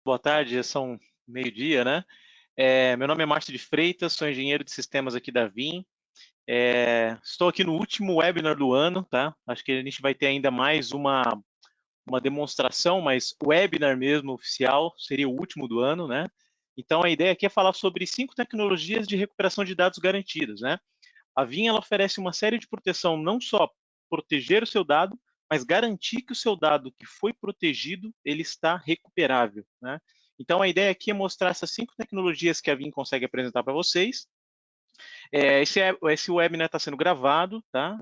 Boa tarde, já são meio-dia, né? Meu nome é Márcio de Freitas, sou engenheiro de sistemas aqui da Vim. Estou aqui no último webinar do ano, tá? Acho que a gente vai ter ainda mais uma demonstração, mas o webinar mesmo oficial seria o último do ano, né? Então a ideia aqui é falar sobre 5 tecnologias de recuperação de dados garantidas, né? A Vim ela oferece uma série de proteção, não só proteger o seu dado, mas garantir que o seu dado que foi protegido, ele está recuperável, né? Então a ideia aqui é mostrar essas 5 tecnologias que a Vim consegue apresentar para vocês. Esse webinar está sendo gravado, tá?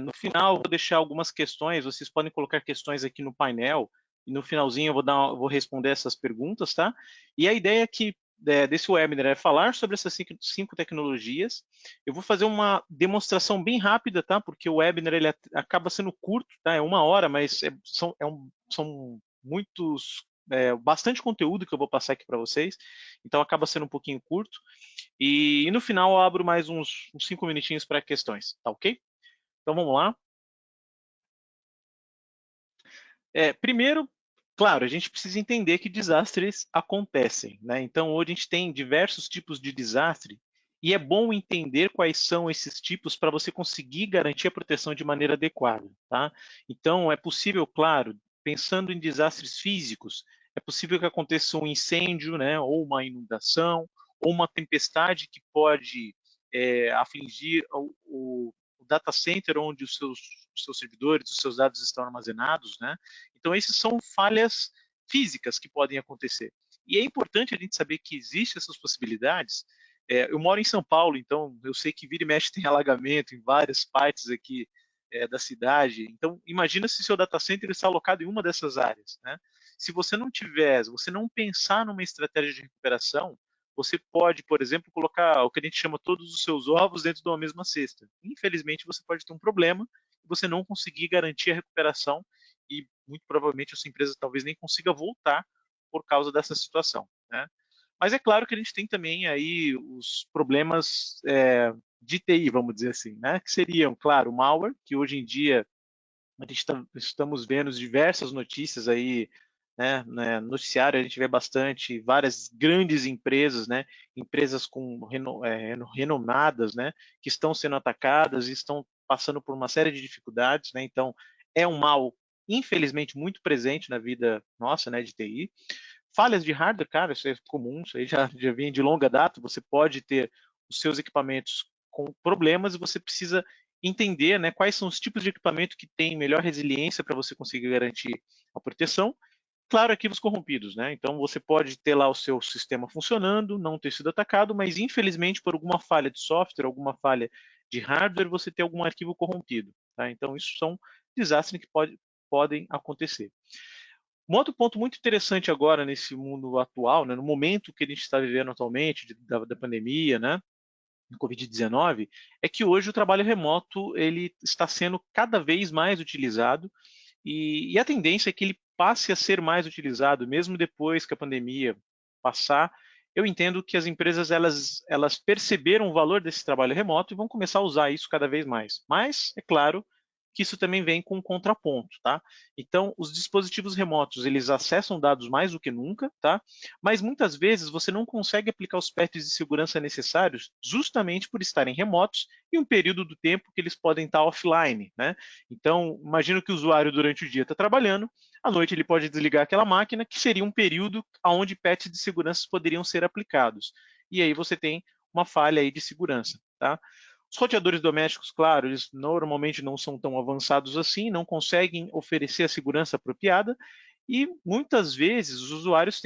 No final eu vou deixar algumas questões, vocês podem colocar questões aqui no painel, e no finalzinho eu vou responder essas perguntas, tá? E a ideia aqui desse webinar é falar sobre essas 5 tecnologias. Eu vou fazer uma demonstração bem rápida, tá? Porque o webinar ele acaba sendo curto, tá? É 1 hora, mas são muitos, bastante conteúdo que eu vou passar aqui para vocês, então acaba sendo um pouquinho curto. E no final eu abro mais uns 5 minutinhos para questões, tá ok? Então vamos lá. Primeiro, claro, a gente precisa entender que desastres acontecem, né? Então hoje a gente tem diversos tipos de desastre e é bom entender quais são esses tipos para você conseguir garantir a proteção de maneira adequada, tá? Então é possível, claro, pensando em desastres físicos, é possível que aconteça um incêndio, né? Ou uma inundação, ou uma tempestade que pode afligir o data center onde os seus servidores, os seus dados estão armazenados, né? Então, esses são falhas físicas que podem acontecer. E é importante a gente saber que existem essas possibilidades. Eu moro em São Paulo, então eu sei que vira e mexe tem alagamento em várias partes aqui da cidade. Então, imagina se seu data center está alocado em uma dessas áreas, né? Se você não tiver, se você não pensar numa estratégia de recuperação, você pode, por exemplo, colocar o que a gente chama todos os seus ovos dentro de uma mesma cesta. Infelizmente, você pode ter um problema e você não conseguir garantir a recuperação e muito provavelmente a sua empresa talvez nem consiga voltar por causa dessa situação, né? Mas é claro que a gente tem também aí os problemas de TI, vamos dizer assim, né? Que seriam, claro, o malware, que hoje em dia estamos vendo diversas notícias aí, né, no noticiário a gente vê bastante várias grandes empresas, né, empresas renomadas, né, que estão sendo atacadas e estão passando por uma série de dificuldades, né, então é um mal, infelizmente, muito presente na vida nossa, né, de TI. Falhas de hardware, cara, isso é comum, isso aí já vem de longa data, você pode ter os seus equipamentos com problemas e você precisa entender, né, quais são os tipos de equipamento que têm melhor resiliência para você conseguir garantir a proteção. Claro, arquivos corrompidos, né? Então você pode ter lá o seu sistema funcionando, não ter sido atacado, mas infelizmente por alguma falha de software, alguma falha de hardware, você tem algum arquivo corrompido, tá? Então isso são desastres que podem acontecer. Um outro ponto muito interessante agora nesse mundo atual, né, no momento que a gente está vivendo atualmente da pandemia, né, do Covid-19, é que hoje o trabalho remoto ele está sendo cada vez mais utilizado e a tendência é que ele passe a ser mais utilizado, mesmo depois que a pandemia passar. Eu entendo que as empresas elas perceberam o valor desse trabalho remoto e vão começar a usar isso cada vez mais. Mas, é claro, que isso também vem com um contraponto, tá? Então, os dispositivos remotos, eles acessam dados mais do que nunca, tá? Mas muitas vezes você não consegue aplicar os patches de segurança necessários justamente por estarem remotos e um período do tempo que eles podem estar offline, né? Então, imagino que o usuário durante o dia está trabalhando, à noite ele pode desligar aquela máquina, que seria um período onde patches de segurança poderiam ser aplicados. E aí você tem uma falha aí de segurança, tá? Os roteadores domésticos, claro, eles normalmente não são tão avançados assim, não conseguem oferecer a segurança apropriada e muitas vezes os usuários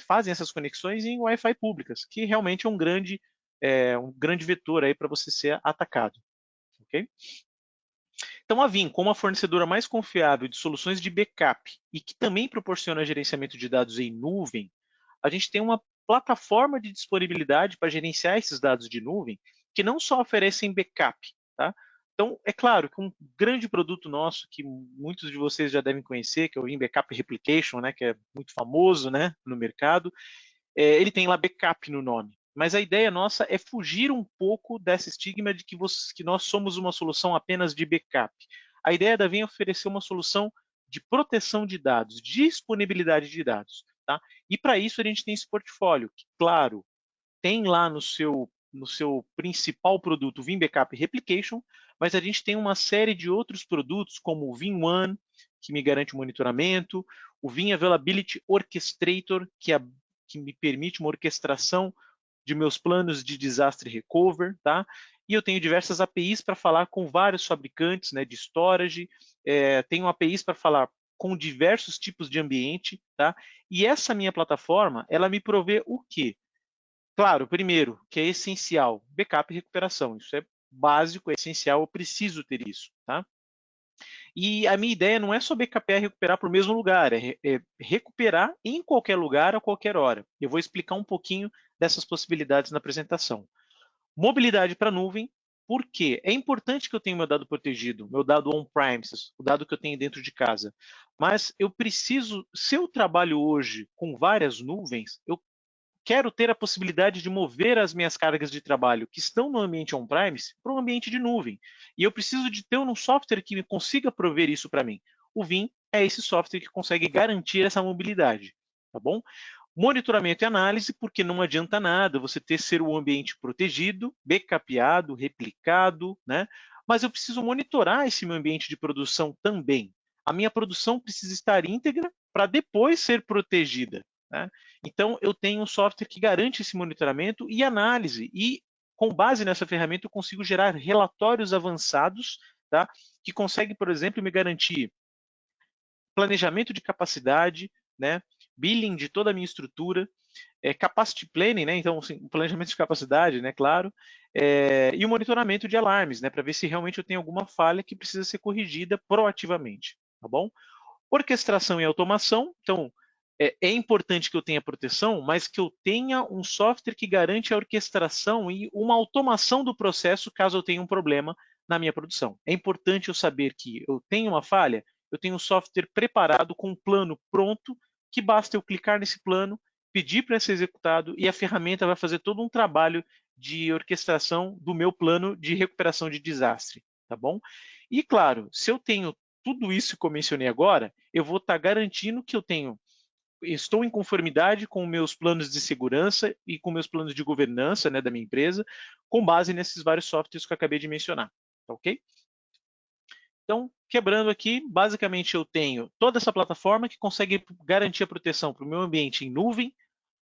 fazem essas conexões em Wi-Fi públicas, que realmente é um grande vetor aí para você ser atacado. Okay? Então, a Vim, como a fornecedora mais confiável de soluções de backup e que também proporciona gerenciamento de dados em nuvem, a gente tem uma plataforma de disponibilidade para gerenciar esses dados de nuvem que não só oferecem backup, tá? Então, é claro que um grande produto nosso, que muitos de vocês já devem conhecer, que é o Vim Backup Replication, né, que é muito famoso, né, no mercado, ele tem lá backup no nome. Mas a ideia nossa é fugir um pouco desse estigma de que nós somos uma solução apenas de backup. A ideia da Vim é oferecer uma solução de proteção de dados, disponibilidade de dados. Tá? E para isso a gente tem esse portfólio, que, claro, tem lá no seu principal produto o Veeam Backup Replication, mas a gente tem uma série de outros produtos, como o Veeam One, que me garante o monitoramento, o Veeam Availability Orchestrator, que me permite uma orquestração de meus planos de disaster recover, tá? E eu tenho diversas APIs para falar com vários fabricantes, né, de storage, tenho APIs para falar com diversos tipos de ambiente, tá? E essa minha plataforma, ela me provê o quê? Claro, primeiro, que é essencial, backup e recuperação. Isso é básico, é essencial, eu preciso ter isso, tá? E a minha ideia não é só backupear e recuperar para o mesmo lugar, é recuperar em qualquer lugar, a qualquer hora. Eu vou explicar um pouquinho dessas possibilidades na apresentação. Mobilidade para a nuvem, por quê? É importante que eu tenha meu dado protegido, meu dado on-premises, o dado que eu tenho dentro de casa. Mas eu preciso, se eu trabalho hoje com várias nuvens, eu quero ter a possibilidade de mover as minhas cargas de trabalho que estão no ambiente on-premise para um ambiente de nuvem. E eu preciso de ter um software que me consiga prover isso para mim. O Veeam é esse software que consegue garantir essa mobilidade, tá bom? Monitoramento e análise, porque não adianta nada você ter ser o ambiente protegido, backupeado, replicado, né? Mas eu preciso monitorar esse meu ambiente de produção também. A minha produção precisa estar íntegra para depois ser protegida, né? Então, eu tenho um software que garante esse monitoramento e análise, e com base nessa ferramenta eu consigo gerar relatórios avançados, tá? Que consegue, por exemplo, me garantir planejamento de capacidade, né? Billing de toda a minha estrutura, capacity planning, né? Então, assim, o planejamento de capacidade, né? Claro, e o monitoramento de alarmes, né? Para ver se realmente eu tenho alguma falha que precisa ser corrigida proativamente, tá bom? Orquestração e automação, então, é importante que eu tenha proteção, mas que eu tenha um software que garante a orquestração e uma automação do processo caso eu tenha um problema na minha produção. É importante eu saber que eu tenho uma falha, eu tenho um software preparado com um plano pronto, que basta eu clicar nesse plano, pedir para ser executado e a ferramenta vai fazer todo um trabalho de orquestração do meu plano de recuperação de desastre, tá bom? E claro, se eu tenho tudo isso que eu mencionei agora, eu vou estar garantindo que estou em conformidade com meus planos de segurança e com meus planos de governança, né, da minha empresa, com base nesses vários softwares que eu acabei de mencionar, tá ok? Então, quebrando aqui, basicamente eu tenho toda essa plataforma que consegue garantir a proteção para o meu ambiente em nuvem,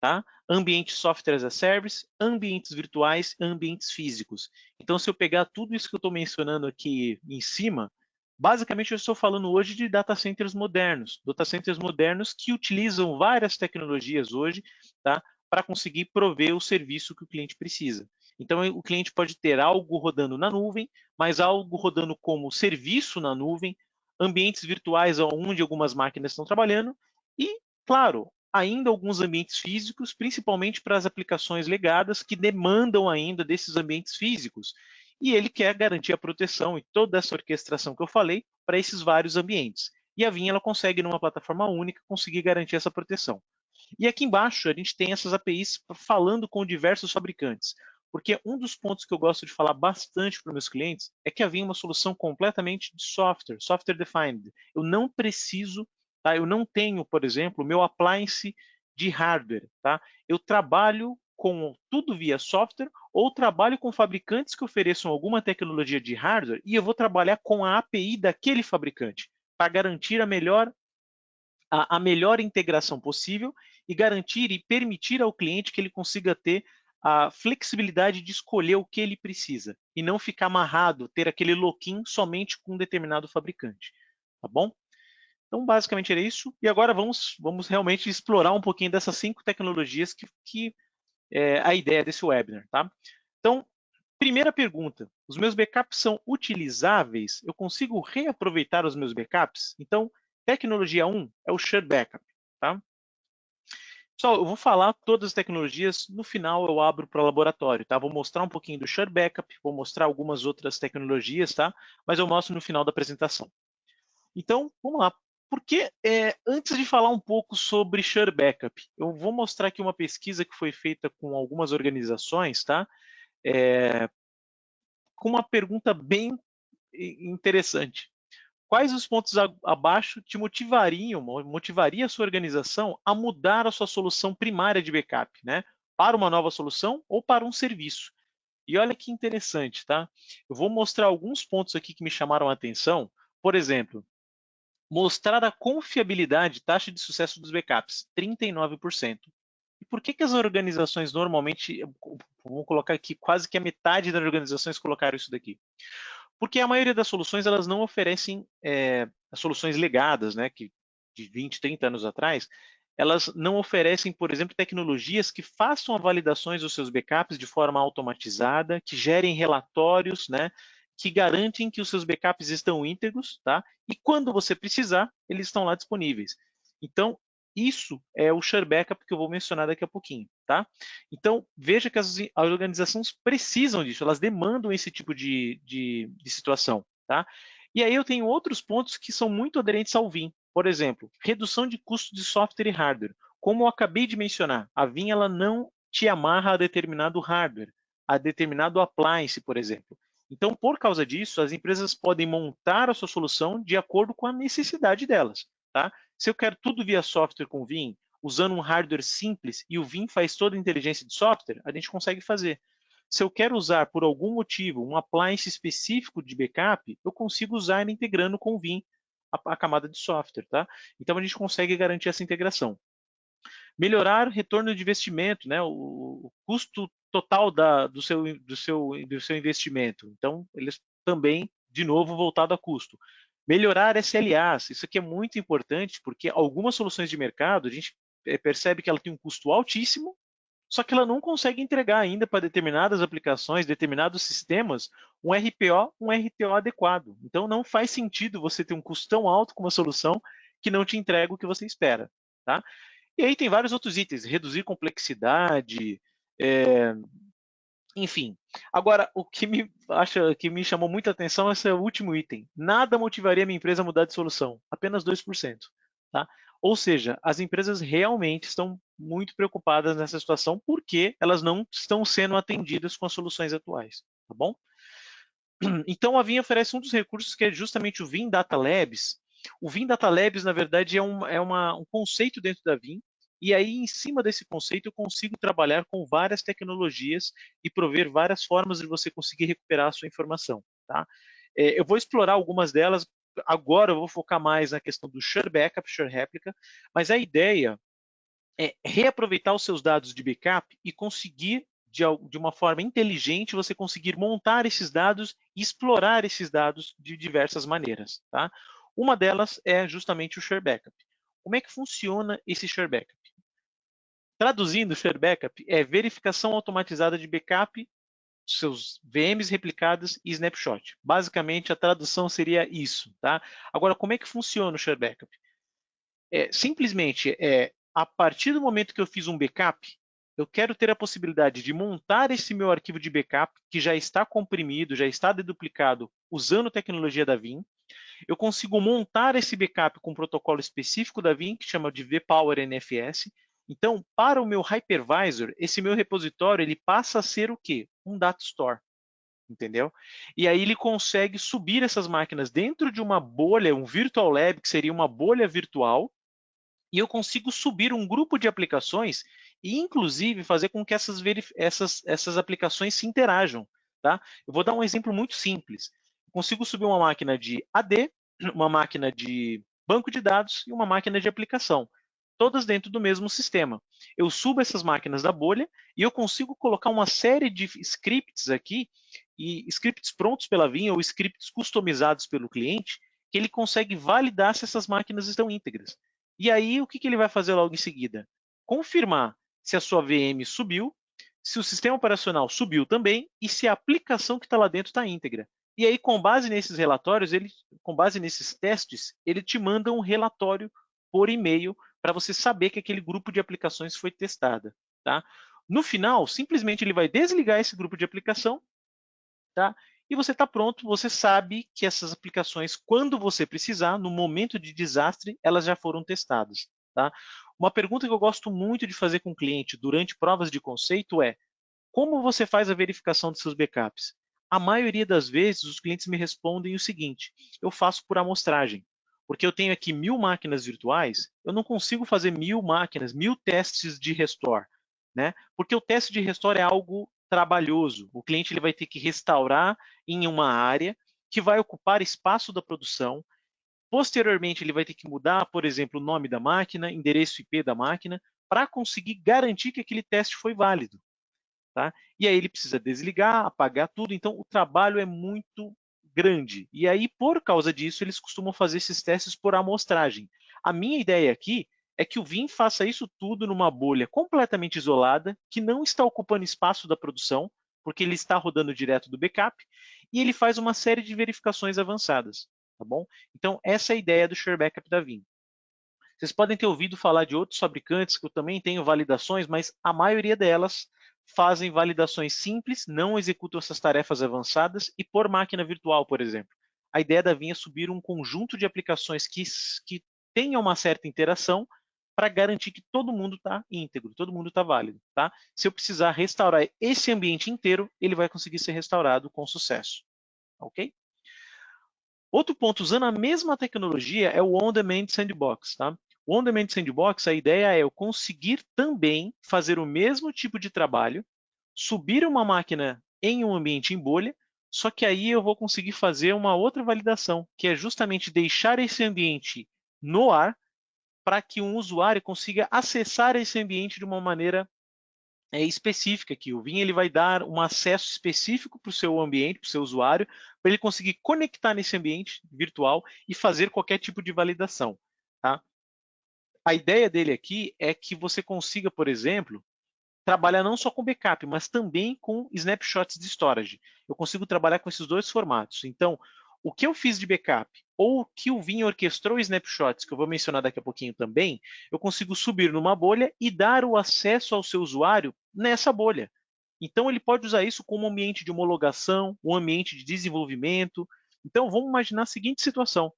tá? Ambiente software as a service, ambientes virtuais, ambientes físicos. Então, se eu pegar tudo isso que eu estou mencionando aqui em cima, basicamente eu estou falando hoje de data centers modernos que utilizam várias tecnologias hoje, tá? Para conseguir prover o serviço que o cliente precisa. Então, o cliente pode ter algo rodando na nuvem, mas algo rodando como serviço na nuvem, ambientes virtuais onde algumas máquinas estão trabalhando e, claro, ainda alguns ambientes físicos, principalmente para as aplicações legadas que demandam ainda desses ambientes físicos. E ele quer garantir a proteção e toda essa orquestração que eu falei para esses vários ambientes. E a Veeam ela consegue, numa plataforma única, conseguir garantir essa proteção. E aqui embaixo a gente tem essas APIs falando com diversos fabricantes. Porque um dos pontos que eu gosto de falar bastante para os meus clientes é que a Veeam é uma solução completamente de software, software defined. Eu não preciso, tá? Eu não tenho, por exemplo, o meu appliance de hardware. Tá? Eu trabalho com tudo via software ou trabalho com fabricantes que ofereçam alguma tecnologia de hardware e eu vou trabalhar com a API daquele fabricante para garantir a melhor integração possível e garantir e permitir ao cliente que ele consiga ter a flexibilidade de escolher o que ele precisa e não ficar amarrado, ter aquele lock-in somente com um determinado fabricante, tá bom? Então, basicamente era isso. E agora vamos realmente explorar um pouquinho dessas 5 tecnologias que é a ideia desse webinar, tá? Então, primeira pergunta: os meus backups são utilizáveis? Eu consigo reaproveitar os meus backups? Então, tecnologia 1 é o Shared Backup, tá? Pessoal, eu vou falar todas as tecnologias, no final eu abro para o laboratório, tá? Vou mostrar um pouquinho do Shared Backup, vou mostrar algumas outras tecnologias, tá? Mas eu mostro no final da apresentação. Então, vamos lá. Porque antes de falar um pouco sobre Shared Backup, eu vou mostrar aqui uma pesquisa que foi feita com algumas organizações, tá? Com uma pergunta bem interessante. Quais os pontos abaixo te motivaria a sua organização a mudar a sua solução primária de backup, né? Para uma nova solução ou para um serviço. E olha que interessante, tá? Eu vou mostrar alguns pontos aqui que me chamaram a atenção. Por exemplo, mostrar a confiabilidade, taxa de sucesso dos backups, 39%. E por que as organizações normalmente, vamos colocar aqui, quase que a metade das organizações colocaram isso daqui? Porque a maioria das soluções elas não oferecem as soluções legadas, né, que de 20, 30 anos atrás, elas não oferecem, por exemplo, tecnologias que façam validações dos seus backups de forma automatizada, que gerem relatórios, né, que garantem que os seus backups estão íntegros, tá? E quando você precisar, eles estão lá disponíveis. Então, isso é o Share Backup que eu vou mencionar daqui a pouquinho, tá? Então, veja que as organizações precisam disso, elas demandam esse tipo de situação, tá? E aí eu tenho outros pontos que são muito aderentes ao VIM. Por exemplo, redução de custo de software e hardware. Como eu acabei de mencionar, a VIM ela não te amarra a determinado hardware, a determinado appliance, por exemplo. Então, por causa disso, as empresas podem montar a sua solução de acordo com a necessidade delas, tá? Se eu quero tudo via software com VIM, usando um hardware simples e o VIM faz toda a inteligência de software, a gente consegue fazer. Se eu quero usar, por algum motivo, um appliance específico de backup, eu consigo usar ele integrando com o VIM a camada de software, tá? Então a gente consegue garantir essa integração. Melhorar o retorno de investimento, né? O custo total do seu investimento. Então, eles também, de novo, voltado a custo. Melhorar SLAs, isso aqui é muito importante, porque algumas soluções de mercado, a gente percebe que ela tem um custo altíssimo, só que ela não consegue entregar ainda para determinadas aplicações, determinados sistemas, um RPO adequado. Então, não faz sentido você ter um custo tão alto com uma solução que não te entrega o que você espera. Tá? E aí tem vários outros itens, reduzir complexidade, é, enfim. Agora, o que me chamou muita atenção é esse último item. Nada motivaria minha empresa a mudar de solução, apenas 2%. Tá? Ou seja, as empresas realmente estão muito preocupadas nessa situação porque elas não estão sendo atendidas com as soluções atuais. Tá bom? Então, a Vim oferece um dos recursos que é justamente o Vim Data Labs. O Vim Data Labs, na verdade, um conceito dentro da Vim, e aí, em cima desse conceito, eu consigo trabalhar com várias tecnologias e prover várias formas de você conseguir recuperar a sua informação. Tá? Eu vou explorar algumas delas, agora eu vou focar mais na questão do Share Backup, Share Réplica, mas a ideia é reaproveitar os seus dados de backup e conseguir, de uma forma inteligente, você conseguir montar esses dados e explorar esses dados de diversas maneiras. Tá? Uma delas é justamente o Share Backup. Como é que funciona esse Share Backup? Traduzindo, Share Backup é verificação automatizada de backup, seus VMs replicadas e snapshot. Basicamente, a tradução seria isso. Tá? Agora, como é que funciona o Share Backup? Simplesmente, a partir do momento que eu fiz um backup, eu quero ter a possibilidade de montar esse meu arquivo de backup, que já está comprimido, já está deduplicado, usando tecnologia da Vim. Eu consigo montar esse backup com um protocolo específico da Vim, que chama de vPower NFS. Então, para o meu hypervisor, esse meu repositório ele passa a ser o quê? Um data store. Entendeu? E aí ele consegue subir essas máquinas dentro de uma bolha, um virtual lab, que seria uma bolha virtual, e eu consigo subir um grupo de aplicações e, inclusive, fazer com que essas aplicações se interajam. Tá? Eu vou dar um exemplo muito simples. Eu consigo subir uma máquina de AD, uma máquina de banco de dados e uma máquina de aplicação, todas dentro do mesmo sistema. Eu subo essas máquinas da bolha e eu consigo colocar uma série de scripts aqui, e scripts prontos pela Vim ou scripts customizados pelo cliente, que ele consegue validar se essas máquinas estão íntegras. E aí, o que ele vai fazer logo em seguida? Confirmar se a sua VM subiu, se o sistema operacional subiu também e se a aplicação que está lá dentro está íntegra. E aí, com base nesses relatórios, com base nesses testes, ele te manda um relatório por e-mail para você saber que aquele grupo de aplicações foi testada. Tá? No final, simplesmente ele vai desligar esse grupo de aplicação, tá? E você está pronto, você sabe que essas aplicações, quando você precisar, no momento de desastre, elas já foram testadas. Tá? Uma pergunta que eu gosto muito de fazer com o cliente durante provas de conceito é: como você faz a verificação de seus backups? A maioria das vezes, os clientes me respondem o seguinte: eu faço por amostragem. Porque eu tenho aqui 1000 máquinas virtuais, eu não consigo fazer 1000 máquinas, 1000 testes de restore, né? Porque o teste de restore é algo trabalhoso. O cliente ele vai ter que restaurar em uma área que vai ocupar espaço da produção. Posteriormente, ele vai ter que mudar, por exemplo, o nome da máquina, endereço IP da máquina, para conseguir garantir que aquele teste foi válido. Tá? E aí ele precisa desligar, apagar tudo, então o trabalho é muito grande. E aí, por causa disso, eles costumam fazer esses testes por amostragem. A minha ideia aqui é que o Vim faça isso tudo numa bolha completamente isolada, que não está ocupando espaço da produção, porque ele está rodando direto do backup, e ele faz uma série de verificações avançadas. Tá bom? Então, essa é a ideia do Share Backup da Vim. Vocês podem ter ouvido falar de outros fabricantes que eu também tenho validações, mas a maioria delas fazem validações simples, não executam essas tarefas avançadas e por máquina virtual, por exemplo. A ideia da Vim é subir um conjunto de aplicações que tenham uma certa interação para garantir que todo mundo está íntegro, todo mundo está válido. Tá? Se eu precisar restaurar esse ambiente inteiro, ele vai conseguir ser restaurado com sucesso. Ok? Outro ponto, usando a mesma tecnologia, é o On-Demand Sandbox. Tá? O On-Demand Sandbox, a ideia é eu conseguir também fazer o mesmo tipo de trabalho, subir uma máquina em um ambiente em bolha, só que aí eu vou conseguir fazer uma outra validação, que é justamente deixar esse ambiente no ar para que um usuário consiga acessar esse ambiente de uma maneira específica aqui. O Vim ele vai dar um acesso específico para o seu ambiente, para o seu usuário, para ele conseguir conectar nesse ambiente virtual e fazer qualquer tipo de validação. Tá? A ideia dele aqui é que você consiga, por exemplo, trabalhar não só com backup, mas também com snapshots de storage. Eu consigo trabalhar com esses dois formatos. Então, o que eu fiz de backup ou o que o Vim orquestrou snapshots, que eu vou mencionar daqui a pouquinho também, eu consigo subir numa bolha e dar o acesso ao seu usuário nessa bolha. Então, ele pode usar isso como um ambiente de homologação, um ambiente de desenvolvimento. Então, vamos imaginar a seguinte situação.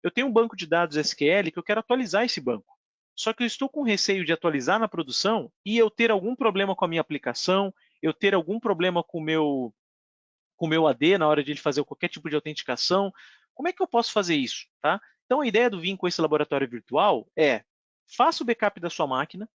Eu tenho um banco de dados SQL que eu quero atualizar esse banco. Só que eu estou com receio de atualizar na produção e eu ter algum problema com a minha aplicação, eu ter algum problema com o meu AD na hora de ele fazer qualquer tipo de autenticação. Como é que eu posso fazer isso? Tá? Então, a ideia do Vim com esse laboratório virtual é faça o backup da sua máquina,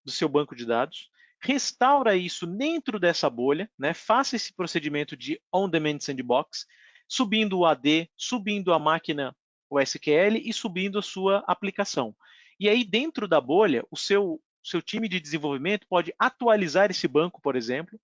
do seu banco de dados, restaura isso dentro dessa bolha, né? Faça esse procedimento de on-demand sandbox, subindo o AD, subindo a máquina, o SQL e subindo a sua aplicação. E aí, dentro da bolha, o seu time de desenvolvimento pode atualizar esse banco, por exemplo,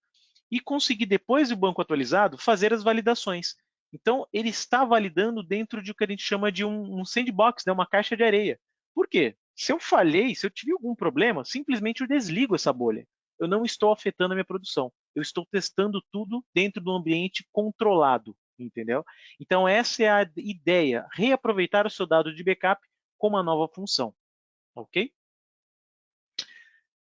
e conseguir, depois do banco atualizado, fazer as validações. Então, ele está validando dentro de o que a gente chama de um sandbox, né? Uma caixa de areia. Por quê? Se eu falhei, se eu tive algum problema, simplesmente eu desligo essa bolha. Eu não estou afetando a minha produção. Eu estou testando tudo dentro de um ambiente controlado, entendeu? Então, essa é a ideia, reaproveitar o seu dado de backup com uma nova função, ok?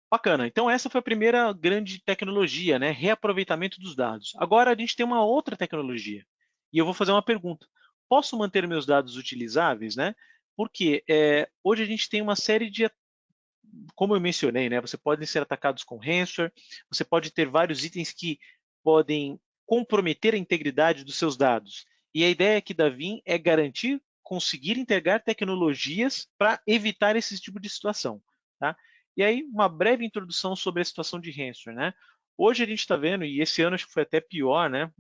Bacana. Então, essa foi a primeira grande tecnologia, né? Reaproveitamento dos dados. Agora, a gente tem uma outra tecnologia. E eu vou fazer uma pergunta. Posso manter meus dados utilizáveis, né? Porque hoje a gente tem uma série de, como eu mencionei, né? Você pode ser atacados com ransomware, você pode ter vários itens que podem comprometer a integridade dos seus dados. E a ideia aqui da Vim é garantir, conseguir integrar tecnologias para evitar esse tipo de situação, tá? E aí, uma breve introdução sobre a situação de ransomware, né? Hoje a gente está vendo, e esse ano acho que foi até pior, né?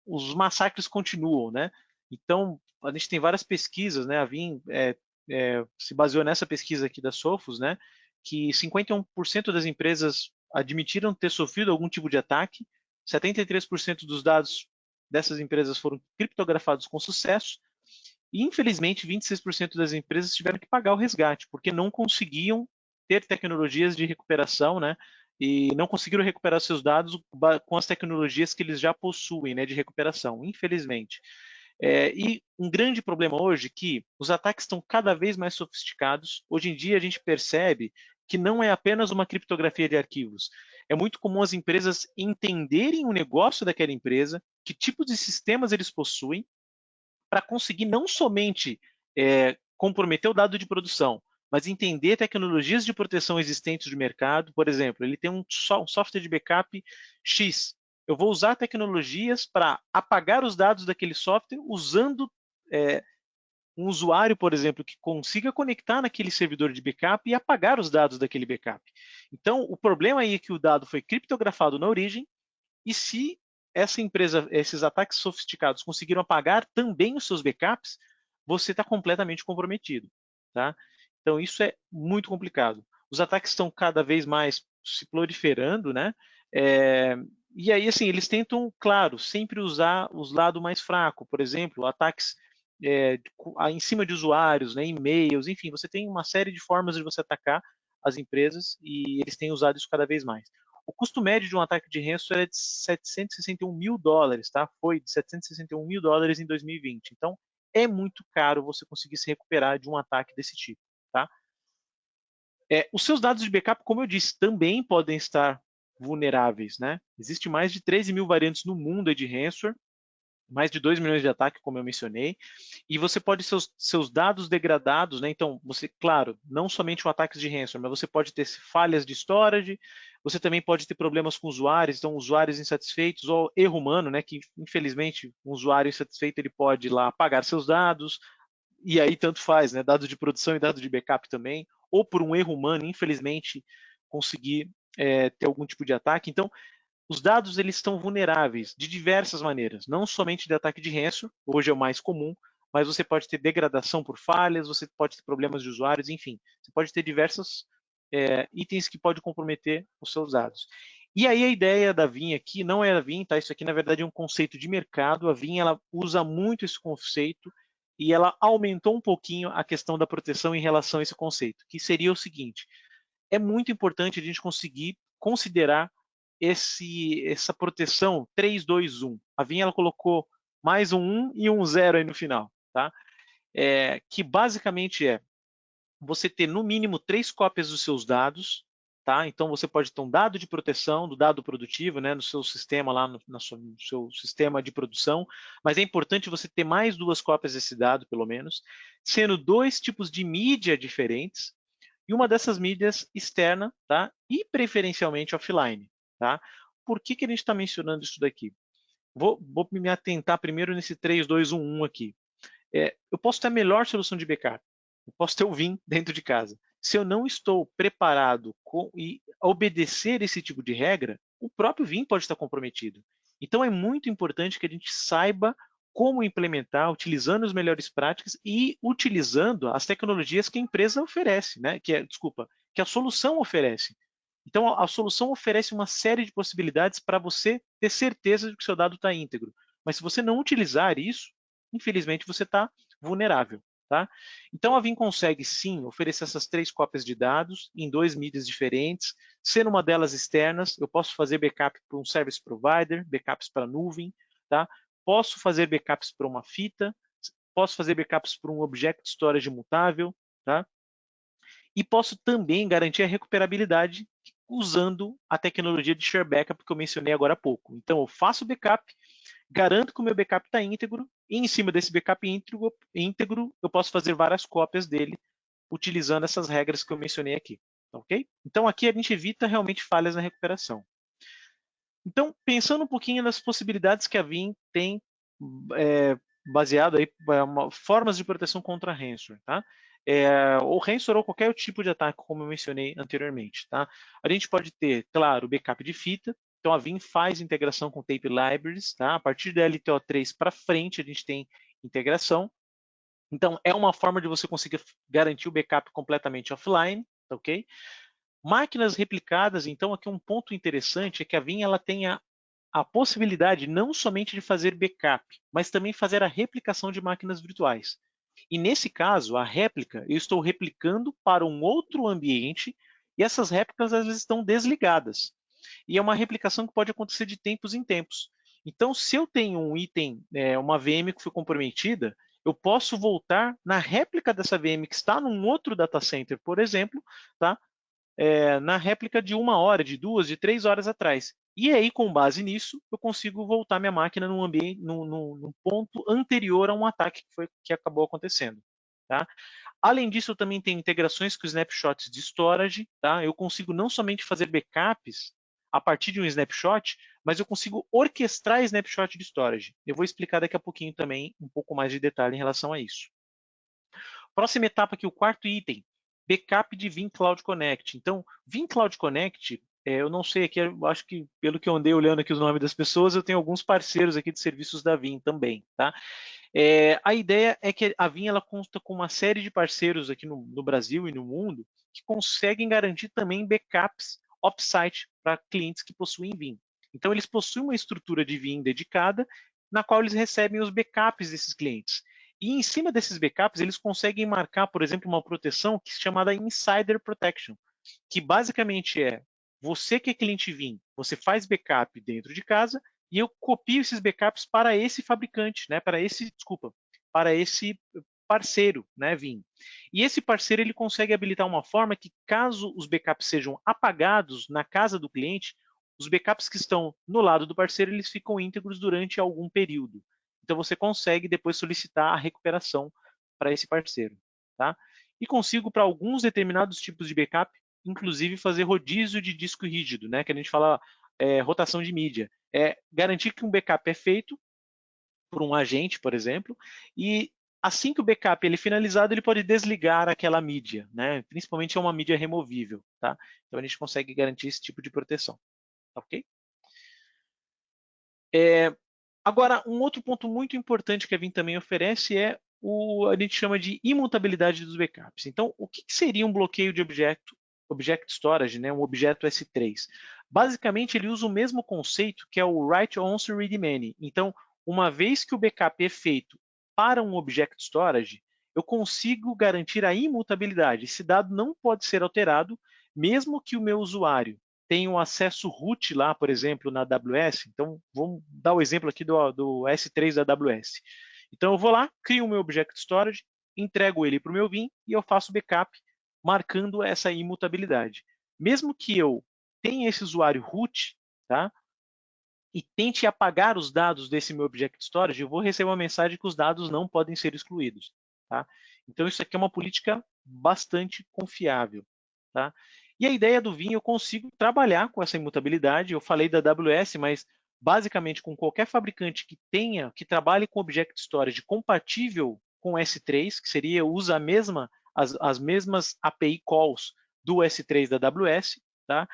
Os massacres continuam, né? Então, a gente tem várias pesquisas, né? A Vim se baseou nessa pesquisa aqui da Sophos, né? Que 51% das empresas admitiram ter sofrido algum tipo de ataque, 73% dos dados dessas empresas foram criptografados com sucesso, e infelizmente 26% das empresas tiveram que pagar o resgate, porque não conseguiam ter tecnologias de recuperação, né? E não conseguiram recuperar seus dados com as tecnologias que eles já possuem, né, de recuperação, infelizmente. E um grande problema hoje é que os ataques estão cada vez mais sofisticados. Hoje em dia a gente percebe que não é apenas uma criptografia de arquivos. É muito comum as empresas entenderem o negócio daquela empresa, que tipos de sistemas eles possuem, para conseguir não somente comprometer o dado de produção, mas entender tecnologias de proteção existentes do mercado. Por exemplo, ele tem um software de backup X. eu vou usar tecnologias para apagar os dados daquele software usando um usuário, por exemplo, que consiga conectar naquele servidor de backup e apagar os dados daquele backup. Então, o problema aí é que o dado foi criptografado na origem, e se essa empresa, esses ataques sofisticados conseguiram apagar também os seus backups, você está completamente comprometido. Tá? Então, isso é muito complicado. Os ataques estão cada vez mais se proliferando, né? E aí, assim, eles tentam, claro, sempre usar os lados mais fracos. Por exemplo, ataques em cima de usuários, né, e-mails, enfim, você tem uma série de formas de você atacar as empresas e eles têm usado isso cada vez mais. O custo médio de um ataque de ransomware é de 761 mil dólares, tá? Foi de 761 mil dólares em 2020. Então, é muito caro você conseguir se recuperar de um ataque desse tipo, tá? Os seus dados de backup, como eu disse, também podem estar vulneráveis, né? Existem mais de 13 mil variantes no mundo de ransomware, mais de 2 milhões de ataques, como eu mencionei, e você pode ter seus dados degradados, né? Então, você, claro, não somente o ataque de ransomware, mas você pode ter falhas de storage, você também pode ter problemas com usuários, então usuários insatisfeitos ou erro humano, né? Que infelizmente um usuário insatisfeito ele pode lá apagar seus dados, e aí tanto faz, né? Dados de produção e dados de backup também, ou por um erro humano, infelizmente, conseguir ter algum tipo de ataque. Então, os dados eles estão vulneráveis de diversas maneiras, não somente de ataque de ranço, hoje é o mais comum, mas você pode ter degradação por falhas, você pode ter problemas de usuários, enfim, você pode ter diversos itens que podem comprometer os seus dados. E aí a ideia da Vim aqui não é a Vim, tá? Isso aqui na verdade é um conceito de mercado. A Vim ela usa muito esse conceito e ela aumentou um pouquinho a questão da proteção em relação a esse conceito, que seria o seguinte: é muito importante a gente conseguir considerar essa proteção 3-2-1. A Vim ela colocou mais um 1 e um 0 aí no final, tá? Que basicamente é você ter no mínimo 3 cópias dos seus dados, tá? Então você pode ter um dado de proteção do dado produtivo, né, no seu sistema lá no seu sistema de produção, mas é importante você ter mais 2 cópias desse dado, pelo menos, sendo 2 tipos de mídia diferentes e uma dessas mídias externa, tá? E preferencialmente offline, tá? Por que a gente está mencionando isso daqui? Vou me atentar primeiro nesse 3-2-1-1 aqui. Eu posso ter a melhor solução de backup, eu posso ter o Vim dentro de casa. Se eu não estou preparado e obedecer esse tipo de regra, o próprio Vim pode estar comprometido. Então é muito importante que a gente saiba como implementar, utilizando as melhores práticas e utilizando as tecnologias que a empresa oferece, né? Que a solução oferece. Então a solução oferece uma série de possibilidades para você ter certeza de que o seu dado está íntegro. Mas se você não utilizar isso, infelizmente você está vulnerável. Tá? Então a Vim consegue sim oferecer essas 3 cópias de dados em 2 mídias diferentes, sendo uma delas externas, eu posso fazer backup para um service provider, backups para nuvem, tá? Posso fazer backups para uma fita, posso fazer backups para um object storage imutável, tá? E posso também garantir a recuperabilidade usando a tecnologia de share backup que eu mencionei agora há pouco. Então eu faço backup, garanto que o meu backup está íntegro, e em cima desse backup íntegro, eu posso fazer várias cópias dele utilizando essas regras que eu mencionei aqui. Ok? Então aqui a gente evita realmente falhas na recuperação. Então, pensando um pouquinho nas possibilidades que a Vim tem baseado aí formas de proteção contra ransomware, tá? O ransomware ou qualquer tipo de ataque, como eu mencionei anteriormente, tá? A gente pode ter, claro, o backup de fita. Então a Vim faz integração com Tape Libraries, tá? A partir da LTO3 para frente a gente tem integração. Então é uma forma de você conseguir garantir o backup completamente offline, ok? Máquinas replicadas, então aqui um ponto interessante é que a Vim ela tem a possibilidade não somente de fazer backup, mas também fazer a replicação de máquinas virtuais. E nesse caso, a réplica, eu estou replicando para um outro ambiente e essas réplicas às vezes estão desligadas. E é uma replicação que pode acontecer de tempos em tempos. Então, se eu tenho um item, uma VM que foi comprometida, eu posso voltar na réplica dessa VM que está num outro data center, por exemplo, tá? Na réplica de 1 hora, de 2, de 3 horas atrás. E aí, com base nisso, eu consigo voltar minha máquina num ambiente, num ponto anterior a um ataque que acabou acontecendo. Tá? Além disso, eu também tenho integrações com snapshots de storage. Tá? Eu consigo não somente fazer backups a partir de um snapshot, mas eu consigo orquestrar snapshot de storage. Eu vou explicar daqui a pouquinho também um pouco mais de detalhe em relação a isso. Próxima etapa aqui, o quarto item, backup de Vim Cloud Connect. Então, Vim Cloud Connect, eu não sei aqui, eu acho que pelo que eu andei olhando aqui os nomes das pessoas, eu tenho alguns parceiros aqui de serviços da Vim também, tá? A ideia é que a Vim ela consta com uma série de parceiros aqui no Brasil e no mundo que conseguem garantir também backups off-site para clientes que possuem Vim. Então, eles possuem uma estrutura de Vim dedicada, na qual eles recebem os backups desses clientes. E em cima desses backups, eles conseguem marcar, por exemplo, uma proteção que é chamada Insider Protection, que basicamente é você que é cliente Vim, você faz backup dentro de casa e eu copio esses backups para esse fabricante, né, para esse parceiro, né, Vim. E esse parceiro ele consegue habilitar uma forma que, caso os backups sejam apagados na casa do cliente, os backups que estão no lado do parceiro eles ficam íntegros durante algum período. Então você consegue depois solicitar a recuperação para esse parceiro, tá? E consigo para alguns determinados tipos de backup, inclusive fazer rodízio de disco rígido, né? Que a gente fala rotação de mídia. É garantir que um backup é feito por um agente, por exemplo, e assim que o backup ele é finalizado, ele pode desligar aquela mídia, né? Principalmente é uma mídia removível, tá? Então a gente consegue garantir esse tipo de proteção, ok? Agora, um outro ponto muito importante que a Vim também oferece é a gente chama de imutabilidade dos backups. Então, o que seria um bloqueio de object storage, né, um objeto S3? Basicamente, ele usa o mesmo conceito que é o write once read many. Então, uma vez que o backup é feito para um object storage, eu consigo garantir a imutabilidade. Esse dado não pode ser alterado, mesmo que o meu usuário tem um acesso root lá, por exemplo, na AWS. Então, vamos dar o exemplo aqui do S3 da AWS. Então, eu vou lá, crio o meu Object Storage, entrego ele para o meu Vim e eu faço backup, marcando essa imutabilidade. Mesmo que eu tenha esse usuário root, tá? E tente apagar os dados desse meu Object Storage, eu vou receber uma mensagem que os dados não podem ser excluídos. Tá? Então, isso aqui é uma política bastante confiável. Tá? E a ideia do Vim, eu consigo trabalhar com essa imutabilidade. Eu falei da AWS, mas basicamente com qualquer fabricante que trabalhe com Object Storage compatível com S3, que seria usa as mesmas API calls do S3 da AWS, tá?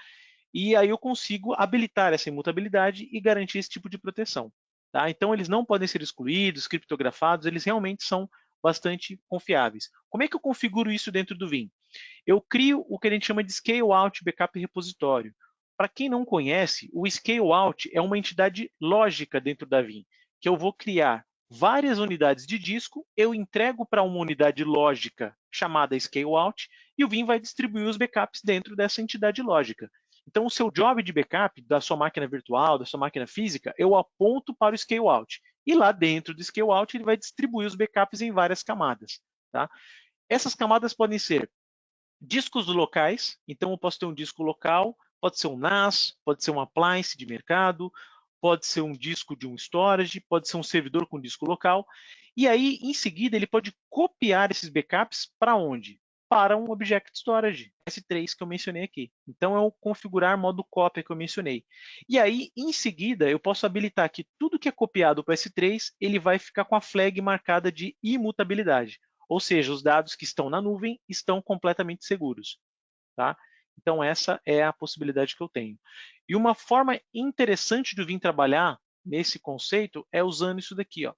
E aí eu consigo habilitar essa imutabilidade e garantir esse tipo de proteção. Tá? Então, eles não podem ser excluídos, criptografados, eles realmente são bastante confiáveis. Como é que eu configuro isso dentro do Vim? Eu crio o que a gente chama de Scale Out Backup Repositório. Para quem não conhece, o Scale Out é uma entidade lógica dentro da Vim, que eu vou criar várias unidades de disco, eu entrego para uma unidade lógica chamada Scale Out, e o Vim vai distribuir os backups dentro dessa entidade lógica. Então, o seu job de backup da sua máquina virtual, da sua máquina física, eu aponto para o Scale Out. E lá dentro do Scale Out, ele vai distribuir os backups em várias camadas. Tá? Essas camadas podem ser discos locais, então eu posso ter um disco local, pode ser um NAS, pode ser um appliance de mercado, pode ser um disco de um storage, pode ser um servidor com disco local. E aí, em seguida, ele pode copiar esses backups para onde? Para um Object Storage, S3 que eu mencionei aqui. Então, é o configurar modo cópia que eu mencionei. E aí, em seguida, eu posso habilitar que tudo que é copiado para S3, ele vai ficar com a flag marcada de imutabilidade. Ou seja, os dados que estão na nuvem estão completamente seguros. Tá? Então, essa é a possibilidade que eu tenho. E uma forma interessante de eu vir trabalhar nesse conceito é usando isso daqui. Ó.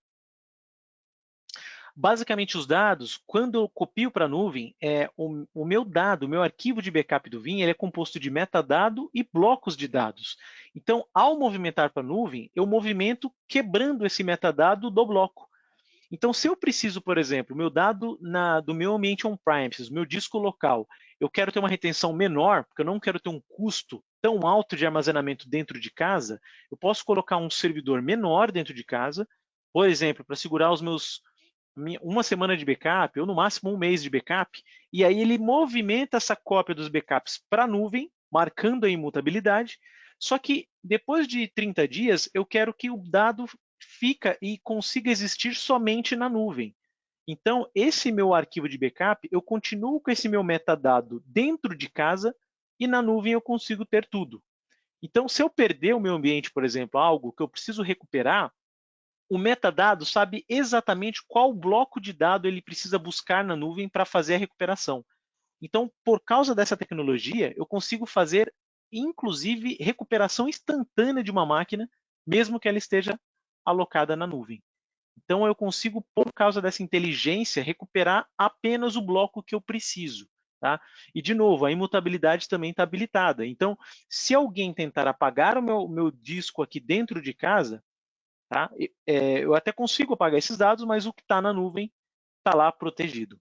Basicamente, os dados, quando eu copio para a nuvem, o meu dado, o meu arquivo de backup do Vim, ele é composto de metadado e blocos de dados. Então, ao movimentar para a nuvem, eu movimento quebrando esse metadado do bloco. Então, se eu preciso, por exemplo, meu dado do meu ambiente on-premises, meu disco local, eu quero ter uma retenção menor, porque eu não quero ter um custo tão alto de armazenamento dentro de casa, eu posso colocar um servidor menor dentro de casa, por exemplo, para segurar uma semana de backup, ou no máximo um mês de backup, e aí ele movimenta essa cópia dos backups para a nuvem, marcando a imutabilidade, só que depois de 30 dias, eu quero que o dado fica e consiga existir somente na nuvem. Então, esse meu arquivo de backup, eu continuo com esse meu metadado dentro de casa e na nuvem eu consigo ter tudo. Então, se eu perder o meu ambiente, por exemplo, algo que eu preciso recuperar, o metadado sabe exatamente qual bloco de dado ele precisa buscar na nuvem para fazer a recuperação. Então, por causa dessa tecnologia, eu consigo fazer, inclusive, recuperação instantânea de uma máquina, mesmo que ela esteja alocada na nuvem. Então, eu consigo, por causa dessa inteligência, recuperar apenas o bloco que eu preciso. Tá? E, de novo, a imutabilidade também está habilitada. Então, se alguém tentar apagar o meu disco aqui dentro de casa, tá? Eu até consigo apagar esses dados, mas o que está na nuvem está lá protegido.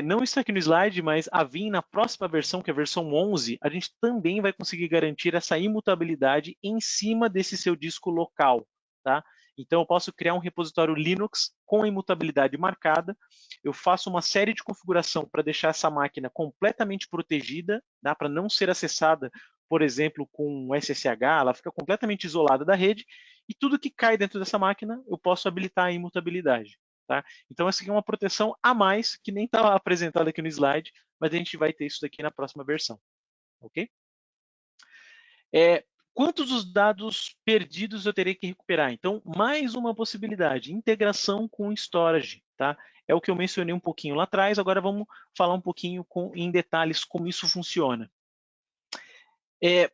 Não está aqui no slide, mas a Vim, na próxima versão, que é a versão 11, a gente também vai conseguir garantir essa imutabilidade em cima desse seu disco local. Tá? Então, eu posso criar um repositório Linux com a imutabilidade marcada, eu faço uma série de configuração para deixar essa máquina completamente protegida, tá? Para não ser acessada, por exemplo, com SSH, ela fica completamente isolada da rede, e tudo que cai dentro dessa máquina, eu posso habilitar a imutabilidade. Tá? Então, essa aqui é uma proteção a mais, que nem está apresentada aqui no slide, mas a gente vai ter isso daqui na próxima versão. Ok? Quantos dos dados perdidos eu terei que recuperar? Então, mais uma possibilidade, integração com storage. Tá? É o que eu mencionei um pouquinho lá atrás, agora vamos falar um pouquinho em detalhes como isso funciona.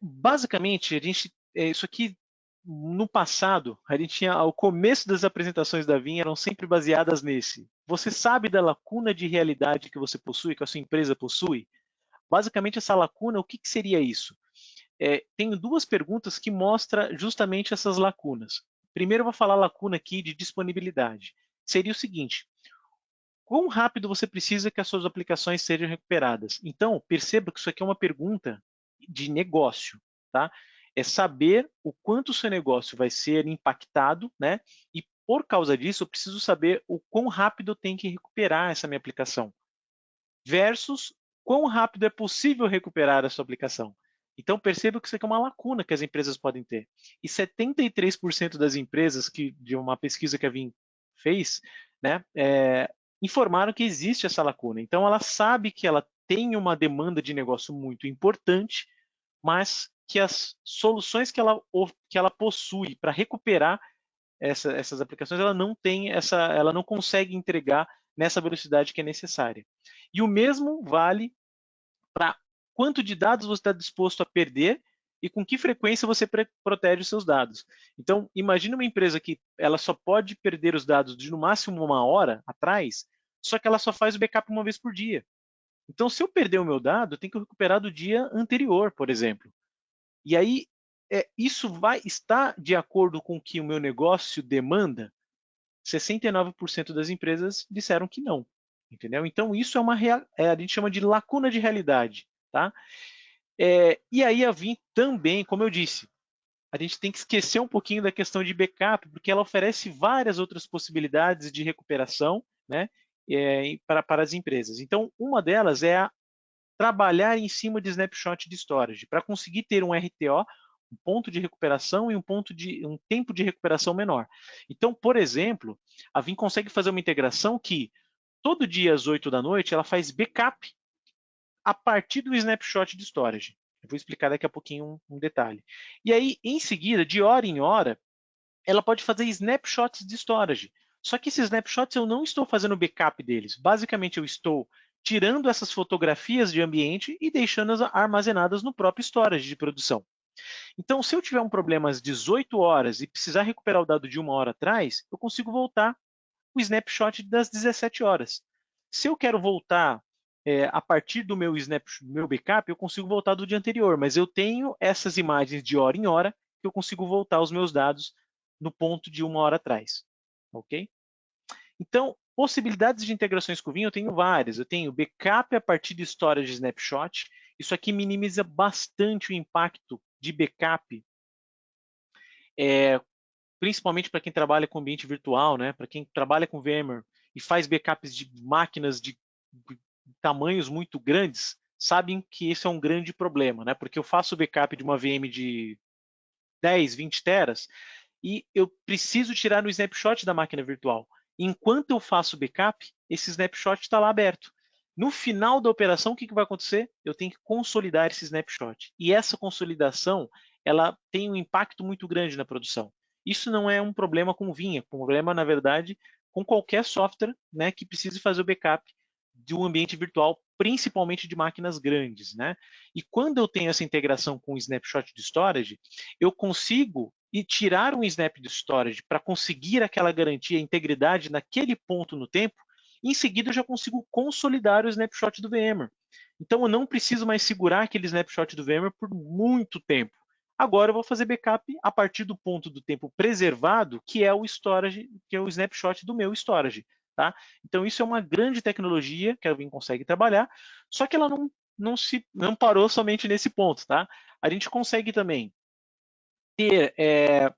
Basicamente, isso aqui, no passado, a gente tinha, ao começo das apresentações da Vim eram sempre baseadas nesse. Você sabe da lacuna de realidade que você possui, que a sua empresa possui? Basicamente, essa lacuna, o que seria isso? Tenho duas perguntas que mostram justamente essas lacunas. Primeiro, eu vou falar lacuna aqui de disponibilidade. Seria o seguinte: quão rápido você precisa que as suas aplicações sejam recuperadas? Então, perceba que isso aqui é uma pergunta de negócio, tá? É saber o quanto o seu negócio vai ser impactado, né? E por causa disso, eu preciso saber o quão rápido eu tenho que recuperar essa minha aplicação, versus quão rápido é possível recuperar a sua aplicação. Então, perceba que isso aqui é uma lacuna que as empresas podem ter. E 73% das empresas, de uma pesquisa que a Vim fez, né, informaram que existe essa lacuna. Então, ela sabe que ela tem uma demanda de negócio muito importante, mas que as soluções que ela possui para recuperar essas aplicações, ela não consegue entregar nessa velocidade que é necessária. E o mesmo vale para quanto de dados você está disposto a perder e com que frequência você protege os seus dados. Então, imagine uma empresa que ela só pode perder os dados de no máximo uma hora atrás, só que ela só faz o backup uma vez por dia. Então, se eu perder o meu dado, eu tenho que recuperar do dia anterior, por exemplo. E aí, isso vai estar de acordo com o que o meu negócio demanda? 69% das empresas disseram que não. Entendeu? Então, isso é a gente chama de lacuna de realidade. Tá? E aí a Vim também, como eu disse, a gente tem que esquecer um pouquinho da questão de backup, porque ela oferece várias outras possibilidades de recuperação, né, para as empresas. Então, uma delas é trabalhar em cima de snapshot de storage, para conseguir ter um RTO, um ponto de recuperação e um tempo de recuperação menor. Então, por exemplo, a Vim consegue fazer uma integração que todo dia às 8 da noite ela faz backup a partir do snapshot de storage. Eu vou explicar daqui a pouquinho um detalhe. E aí, em seguida, de hora em hora, ela pode fazer snapshots de storage. Só que esses snapshots eu não estou fazendo backup deles. Basicamente, eu estou tirando essas fotografias de ambiente e deixando-as armazenadas no próprio storage de produção. Então, se eu tiver um problema às 18 horas e precisar recuperar o dado de uma hora atrás, eu consigo voltar o snapshot das 17 horas. Se eu quero voltar a partir do meu backup, eu consigo voltar do dia anterior, mas eu tenho essas imagens de hora em hora que eu consigo voltar os meus dados no ponto de uma hora atrás. Ok? Então, possibilidades de integrações com o Vim eu tenho várias. Eu tenho backup a partir de storage de snapshot. Isso aqui minimiza bastante o impacto de backup, principalmente para quem trabalha com ambiente virtual, né? Para quem trabalha com VMware e faz backups de máquinas de tamanhos muito grandes, sabem que esse é um grande problema, né? Porque eu faço backup de uma VM de 10, 20 teras e eu preciso tirar no snapshot da máquina virtual. Enquanto eu faço backup, esse snapshot está lá aberto. No final da operação, o que vai acontecer? Eu tenho que consolidar esse snapshot. E essa consolidação ela tem um impacto muito grande na produção. Isso não é um problema com o Vim, é um problema, na verdade, com qualquer software, né, que precise fazer o backup de um ambiente virtual, principalmente de máquinas grandes, né? E quando eu tenho essa integração com o snapshot de storage, eu consigo tirar um snap de storage para conseguir aquela garantia, integridade naquele ponto no tempo. Em seguida, eu já consigo consolidar o snapshot do VMware. Então, eu não preciso mais segurar aquele snapshot do VMware por muito tempo. Agora, eu vou fazer backup a partir do ponto do tempo preservado, que é o storage, que é o snapshot do meu storage. Tá? Então, isso é uma grande tecnologia que a Vim consegue trabalhar, só que ela não parou somente nesse ponto. Tá? A gente consegue também ter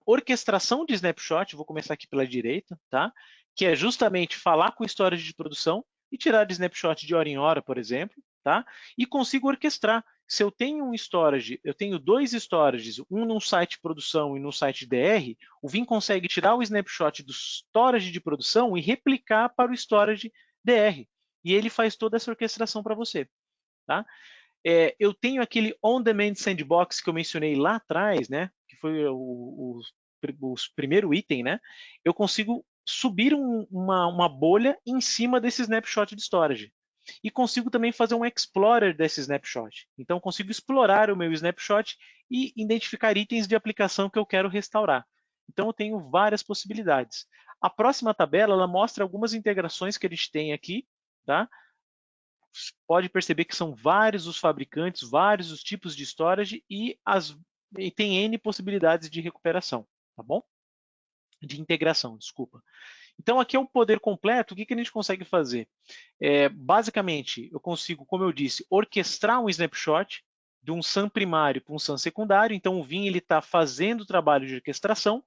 orquestração de snapshot, vou começar aqui pela direita, tá? Que é justamente falar com o storage de produção e tirar de snapshot de hora em hora, por exemplo, tá? E consigo orquestrar. Se eu tenho um storage, eu tenho dois storages, um no site produção e no site DR, o Vim consegue tirar o snapshot do storage de produção e replicar para o storage DR. E ele faz toda essa orquestração para você, tá? Eu tenho aquele on-demand sandbox que eu mencionei lá atrás, né? Que foi o primeiro item, né? Eu consigo subir uma bolha em cima desse snapshot de storage. E consigo também fazer um explorer desse snapshot. Então, consigo explorar o meu snapshot e identificar itens de aplicação que eu quero restaurar. Então, eu tenho várias possibilidades. A próxima tabela ela mostra algumas integrações que a gente tem aqui, tá? Pode perceber que são vários os fabricantes, vários os tipos de storage e tem N possibilidades de recuperação, tá bom? De integração, desculpa. Então, aqui é o poder completo. O que a gente consegue fazer? Basicamente, eu consigo, como eu disse, orquestrar um snapshot de um SAM primário para um SAM secundário. Então, o Vim está fazendo o trabalho de orquestração.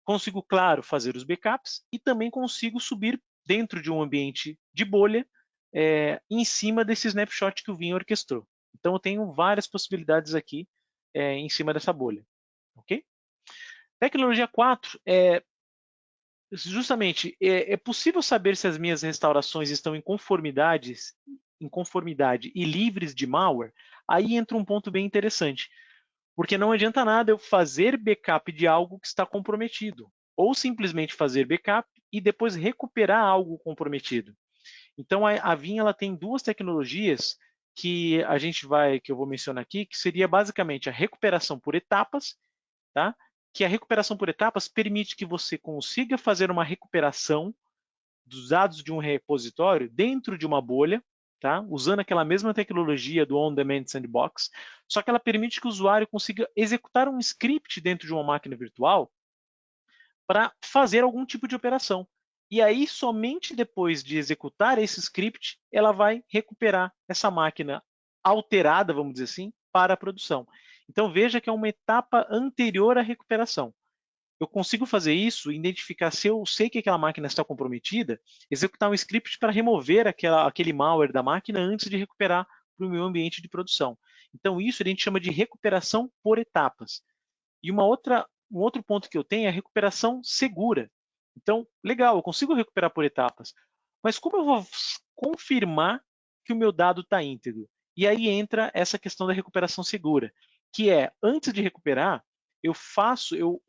Consigo, claro, fazer os backups e também consigo subir dentro de um ambiente de bolha em cima desse snapshot que o Vim orquestrou. Então, eu tenho várias possibilidades aqui em cima dessa bolha. Ok? Tecnologia 4 justamente, é possível saber se as minhas restaurações estão em conformidade e livres de malware? Aí entra um ponto bem interessante, porque não adianta nada eu fazer backup de algo que está comprometido, ou simplesmente fazer backup e depois recuperar algo comprometido. Então a Vim ela tem duas tecnologias que eu vou mencionar aqui, que seria basicamente a recuperação por etapas, tá? Que a recuperação por etapas permite que você consiga fazer uma recuperação dos dados de um repositório dentro de uma bolha, tá? Usando aquela mesma tecnologia do On-Demand Sandbox, só que ela permite que o usuário consiga executar um script dentro de uma máquina virtual para fazer algum tipo de operação. E aí, somente depois de executar esse script, ela vai recuperar essa máquina alterada, vamos dizer assim, para a produção. Então, veja que é uma etapa anterior à recuperação. Eu consigo fazer isso, identificar se eu sei que aquela máquina está comprometida, executar um script para remover aquele malware da máquina antes de recuperar para o meu ambiente de produção. Então, isso a gente chama de recuperação por etapas. E um outro ponto que eu tenho é a recuperação segura. Então, legal, eu consigo recuperar por etapas. Mas como eu vou confirmar que o meu dado está íntegro? E aí entra essa questão da recuperação segura, que é, antes de recuperar, eu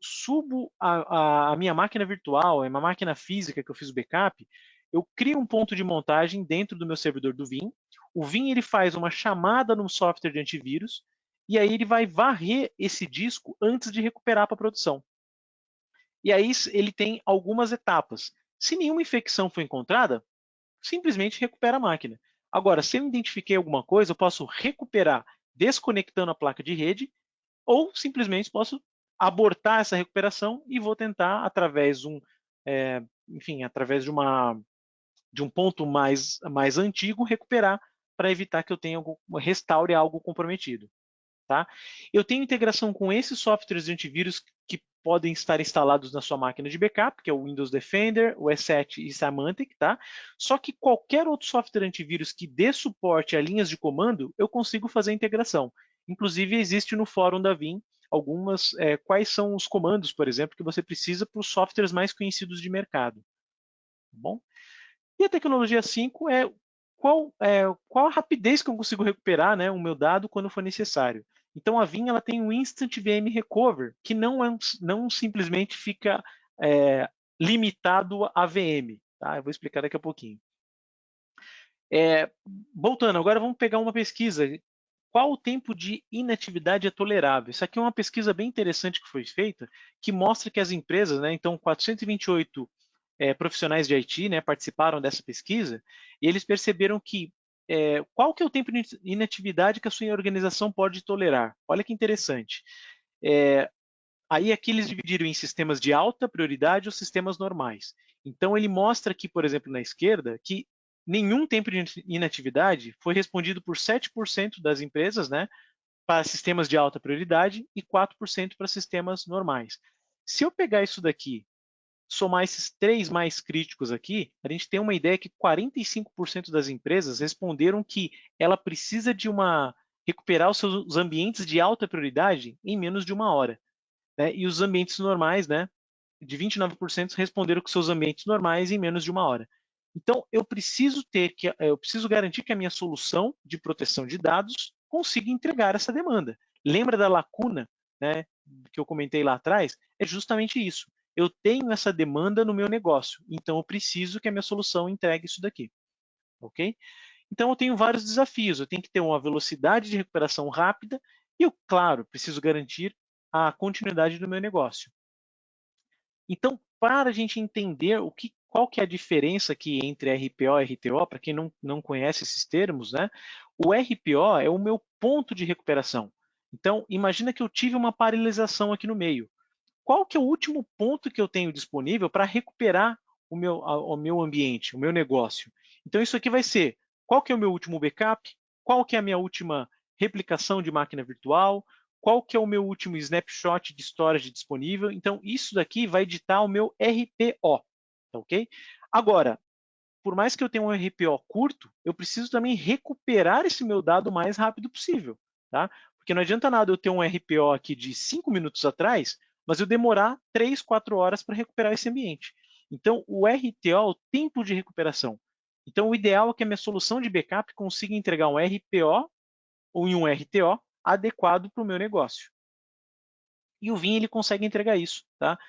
subo a minha máquina virtual, a minha máquina física que eu fiz o backup, eu crio um ponto de montagem dentro do meu servidor do Vim. O Vim ele faz uma chamada no software de antivírus, e aí ele vai varrer esse disco antes de recuperar para a produção. E aí ele tem algumas etapas. Se nenhuma infecção foi encontrada, simplesmente recupera a máquina. Agora, se eu identifiquei alguma coisa, eu posso recuperar desconectando a placa de rede ou simplesmente posso abortar essa recuperação e vou tentar através de um ponto mais antigo recuperar para evitar que eu restaure algo comprometido. Tá? Eu tenho integração com esses softwares de antivírus que podem estar instalados na sua máquina de backup, que é o Windows Defender, o E7 e Symantec, tá? Só que qualquer outro software antivírus que dê suporte a linhas de comando, eu consigo fazer a integração. Inclusive, existe no fórum da Vim quais são os comandos, por exemplo, que você precisa para os softwares mais conhecidos de mercado. Tá bom? E a tecnologia 5 qual a rapidez que eu consigo recuperar, né, o meu dado quando for necessário. Então a Vim ela tem um Instant VM Recover, que não simplesmente fica limitado a VM. Tá? Eu vou explicar daqui a pouquinho. Voltando, agora vamos pegar uma pesquisa. Qual o tempo de inatividade é tolerável? Isso aqui é uma pesquisa bem interessante que foi feita, que mostra que as empresas, né, então 428 profissionais de IT, né, participaram dessa pesquisa, e eles perceberam que qual que é o tempo de inatividade que a sua organização pode tolerar? Olha que interessante. Aí aqui eles dividiram em sistemas de alta prioridade ou sistemas normais. Então ele mostra aqui, por exemplo, na esquerda, que nenhum tempo de inatividade foi respondido por 7% das empresas, né, para sistemas de alta prioridade e 4% para sistemas normais. Se eu pegar isso daqui, somar esses três mais críticos aqui, a gente tem uma ideia que 45% das empresas responderam que ela precisa de recuperar os seus ambientes de alta prioridade em menos de uma hora. Né? E os ambientes normais, né, de 29% responderam que seus ambientes normais em menos de uma hora. Então, eu preciso garantir que a minha solução de proteção de dados consiga entregar essa demanda. Lembra da lacuna, né, que eu comentei lá atrás? É justamente isso. Eu tenho essa demanda no meu negócio, então eu preciso que a minha solução entregue isso daqui, ok? Então eu tenho vários desafios. Eu tenho que ter uma velocidade de recuperação rápida e eu, claro, preciso garantir a continuidade do meu negócio. Então, para a gente entender qual que é a diferença aqui entre RPO e RTO, para quem não conhece esses termos, né? O RPO é o meu ponto de recuperação. Então, imagina que eu tive uma paralisação aqui no meio. Qual que é o último ponto que eu tenho disponível para recuperar o meu ambiente, o meu negócio? Então, isso aqui vai ser qual que é o meu último backup, qual que é a minha última replicação de máquina virtual, qual que é o meu último snapshot de storage disponível. Então, isso daqui vai ditar o meu RPO, tá ok? Agora, por mais que eu tenha um RPO curto, eu preciso também recuperar esse meu dado o mais rápido possível, tá? Porque não adianta nada eu ter um RPO aqui de 5 minutos atrás, mas eu demorar 3, 4 horas para recuperar esse ambiente. Então, o RTO é o tempo de recuperação. Então, o ideal é que a minha solução de backup consiga entregar um RPO ou um RTO adequado para o meu negócio. E o Vim ele consegue entregar isso, tá?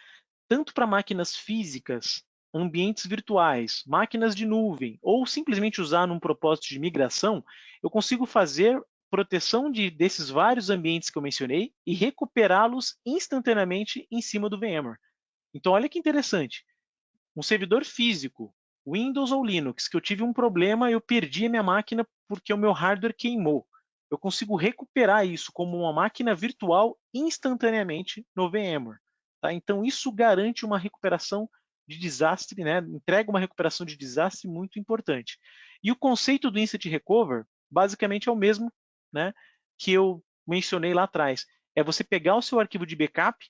Tanto para máquinas físicas, ambientes virtuais, máquinas de nuvem, ou simplesmente usar num propósito de migração, eu consigo fazer proteção desses vários ambientes que eu mencionei e recuperá-los instantaneamente em cima do VMware. Então, olha que interessante. Um servidor físico, Windows ou Linux, que eu tive um problema, eu perdi a minha máquina porque o meu hardware queimou. Eu consigo recuperar isso como uma máquina virtual instantaneamente no VMware. Tá? Então, isso garante uma recuperação de desastre, né? Entrega uma recuperação de desastre muito importante. E o conceito do Instant Recover, basicamente, é o mesmo, né, que eu mencionei lá atrás. É você pegar o seu arquivo de backup,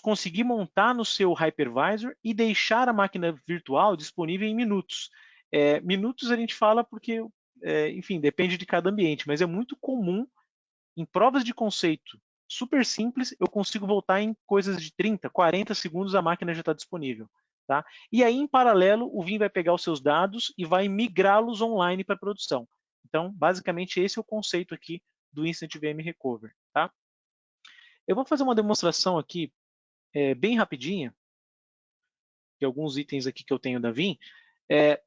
conseguir montar no seu hypervisor e deixar a máquina virtual disponível em minutos. Minutos a gente fala porque, enfim, depende de cada ambiente, mas é muito comum em provas de conceito super simples, eu consigo voltar em coisas de 30, 40 segundos, a máquina já está disponível. Tá? E aí, em paralelo, o Vim vai pegar os seus dados e vai migrá-los online para produção. Então, basicamente, esse é o conceito aqui do Instant VM Recover. Tá? Eu vou fazer uma demonstração aqui bem rapidinha, de alguns itens aqui que eu tenho da Vim.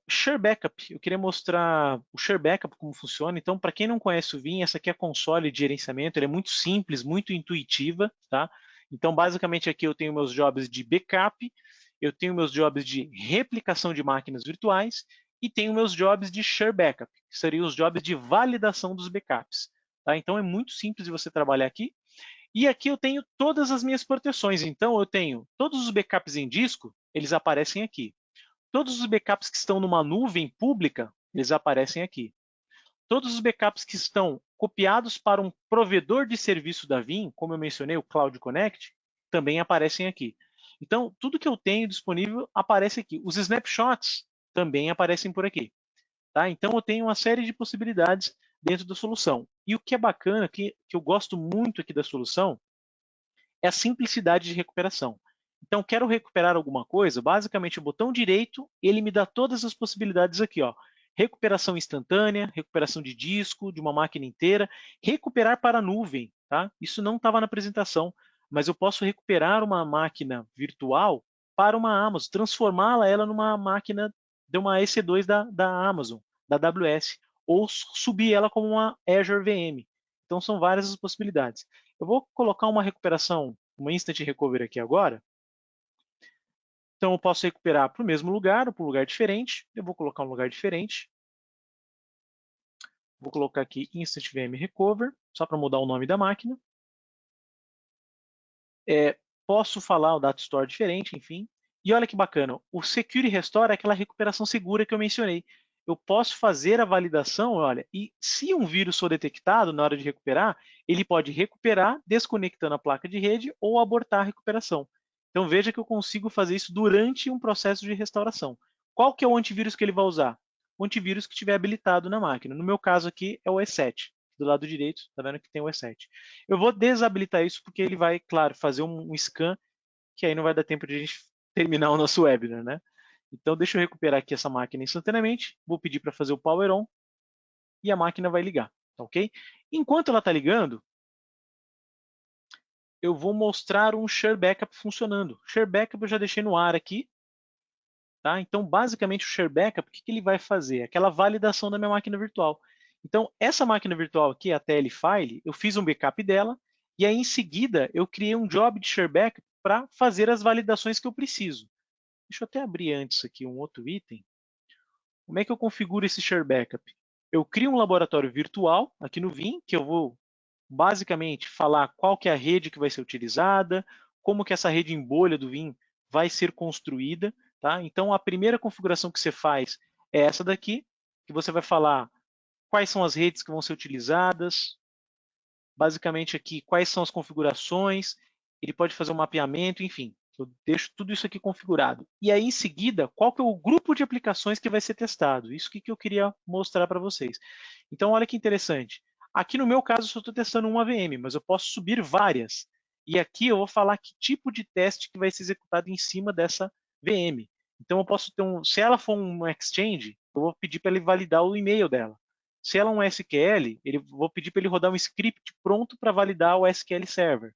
Share Backup, eu queria mostrar o Share Backup como funciona. Então, para quem não conhece o Vim, essa aqui é a console de gerenciamento, ele é muito simples, muito intuitiva, tá? Então, basicamente aqui eu tenho meus jobs de backup, eu tenho meus jobs de replicação de máquinas virtuais e tenho meus jobs de Share Backup, que seriam os jobs de validação dos backups. Tá? Então, é muito simples de você trabalhar aqui. E aqui eu tenho todas as minhas proteções. Então, eu tenho todos os backups em disco, eles aparecem aqui. Todos os backups que estão numa nuvem pública, eles aparecem aqui. Todos os backups que estão copiados para um provedor de serviço da Vim, como eu mencionei, o Cloud Connect, também aparecem aqui. Então, tudo que eu tenho disponível aparece aqui. Os snapshots também aparecem por aqui. Tá? Então, eu tenho uma série de possibilidades dentro da solução. E o que é bacana, que eu gosto muito aqui da solução, é a simplicidade de recuperação. Então, quero recuperar alguma coisa, basicamente o botão direito, ele me dá todas as possibilidades aqui. Ó. recuperação instantânea, recuperação de disco, de uma máquina inteira, recuperar para a nuvem, tá? Isso não estava na apresentação, mas eu posso recuperar uma máquina virtual para uma Amazon, transformá-la ela numa máquina de uma EC2 da Amazon, da AWS, ou subir ela como uma Azure VM. Então são várias as possibilidades. Eu vou colocar uma recuperação, uma Instant Recovery aqui agora. Então eu posso recuperar para o mesmo lugar ou para um lugar diferente. Eu vou colocar um lugar diferente. Vou colocar aqui Instant VM Recover, só para mudar o nome da máquina. Posso falar o Data Store diferente, enfim. E olha que bacana, o Security Restore é aquela recuperação segura que eu mencionei. Eu posso fazer a validação, olha, e se um vírus for detectado na hora de recuperar, ele pode recuperar desconectando a placa de rede ou abortar a recuperação. Então veja que eu consigo fazer isso durante um processo de restauração. Qual que é o antivírus que ele vai usar? O antivírus que estiver habilitado na máquina. No meu caso aqui é o E7. Do lado direito, está vendo que tem o E7. Eu vou desabilitar isso porque ele vai, claro, fazer um scan que aí não vai dar tempo de a gente terminar o nosso webinar, né? Então, deixa eu recuperar aqui essa máquina instantaneamente. Vou pedir para fazer o power on e a máquina vai ligar, tá ok? Enquanto ela está ligando, eu vou mostrar um Share Backup funcionando. Share Backup eu já deixei no ar aqui, tá? Então, basicamente, o Share Backup, o que ele vai fazer? Aquela validação da minha máquina virtual. Então, essa máquina virtual aqui, a TL File, eu fiz um backup dela e aí, em seguida, eu criei um job de Share Backup para fazer as validações que eu preciso. Deixa eu até abrir antes aqui um outro item. Como é que eu configuro esse Share Backup? Eu crio um laboratório virtual aqui no Vim, que eu vou basicamente falar qual que é a rede que vai ser utilizada, como que essa rede em bolha do Vim vai ser construída. Tá? Então, a primeira configuração que você faz é essa daqui, que você vai falar quais são as redes que vão ser utilizadas, basicamente aqui quais são as configurações, ele pode fazer um mapeamento, enfim, eu deixo tudo isso aqui configurado. E aí, em seguida, qual que é o grupo de aplicações que vai ser testado? Isso que eu queria mostrar para vocês. Então, olha que interessante. Aqui no meu caso, eu só estou testando uma VM, mas eu posso subir várias. E aqui eu vou falar que tipo de teste que vai ser executado em cima dessa VM. Então, eu posso ter se ela for um Exchange, eu vou pedir para ele validar o e-mail dela. Se ela é um SQL, vou pedir para ele rodar um script pronto para validar o SQL Server.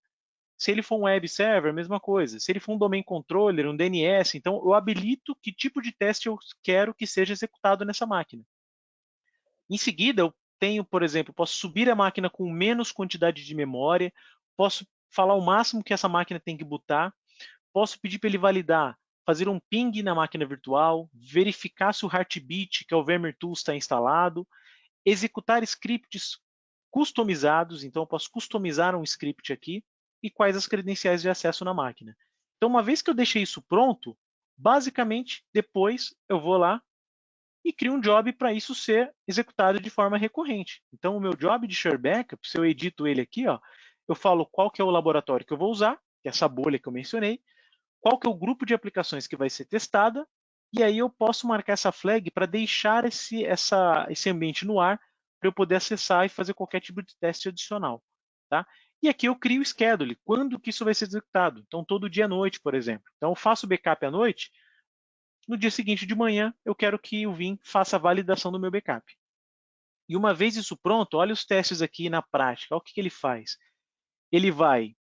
Se ele for um web server, a mesma coisa. Se ele for um domain controller, um DNS, então eu habilito que tipo de teste eu quero que seja executado nessa máquina. Em seguida, eu tenho, por exemplo, posso subir a máquina com menos quantidade de memória, posso falar o máximo que essa máquina tem que botar, posso pedir para ele validar, fazer um ping na máquina virtual, verificar se o Heartbeat, que é o Vermeertools, está instalado, executar scripts customizados, então eu posso customizar um script aqui, e quais as credenciais de acesso na máquina. Então, uma vez que eu deixei isso pronto, basicamente, depois eu vou lá e crio um job para isso ser executado de forma recorrente. Então, o meu job de Share Backup, se eu edito ele aqui, ó, eu falo qual que é o laboratório que eu vou usar, que é essa bolha que eu mencionei, qual que é o grupo de aplicações que vai ser testada, e aí eu posso marcar essa flag para deixar esse ambiente no ar para eu poder acessar e fazer qualquer tipo de teste adicional. Tá? E aqui eu crio o schedule, quando que isso vai ser executado. Então, todo dia à noite, por exemplo. Então, eu faço o backup à noite, no dia seguinte de manhã, eu quero que o Vim faça a validação do meu backup. E uma vez isso pronto, olha os testes aqui na prática. Olha o que ele faz. Ele vai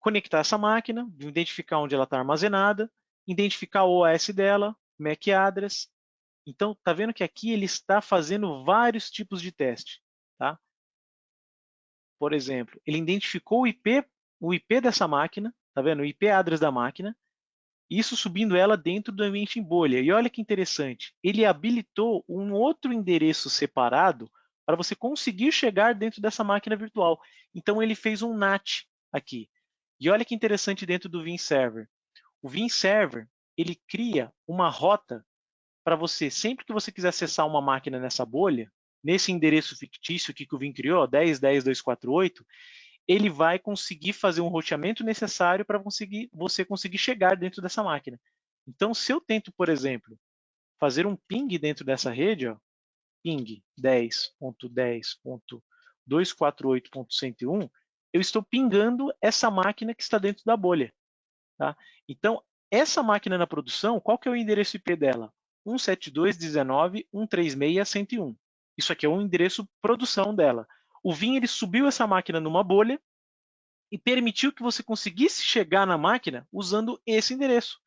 conectar essa máquina, identificar onde ela está armazenada, identificar o OS dela, MAC address. Então, tá vendo que aqui ele está fazendo vários tipos de teste, tá? Por exemplo, ele identificou o IP dessa máquina, tá vendo? O IP address da máquina, isso subindo ela dentro do ambiente em bolha. E olha que interessante, ele habilitou um outro endereço separado para você conseguir chegar dentro dessa máquina virtual. Então, ele fez um NAT aqui. E olha que interessante dentro do Vim Server. O Vim Server, ele cria uma rota para você, sempre que você quiser acessar uma máquina nessa bolha, nesse endereço fictício que o Vim criou, 10.10.248, ele vai conseguir fazer um roteamento necessário para você conseguir chegar dentro dessa máquina. Então, se eu tento, por exemplo, fazer um ping dentro dessa rede, ó, ping 10.10.248.101, eu estou pingando essa máquina que está dentro da bolha. Tá? Então, essa máquina na produção, qual que é o endereço IP dela? 172.19, 136, 101. Isso aqui é um endereço produção dela. O Vim ele subiu essa máquina numa bolha e permitiu que você conseguisse chegar na máquina usando esse endereço,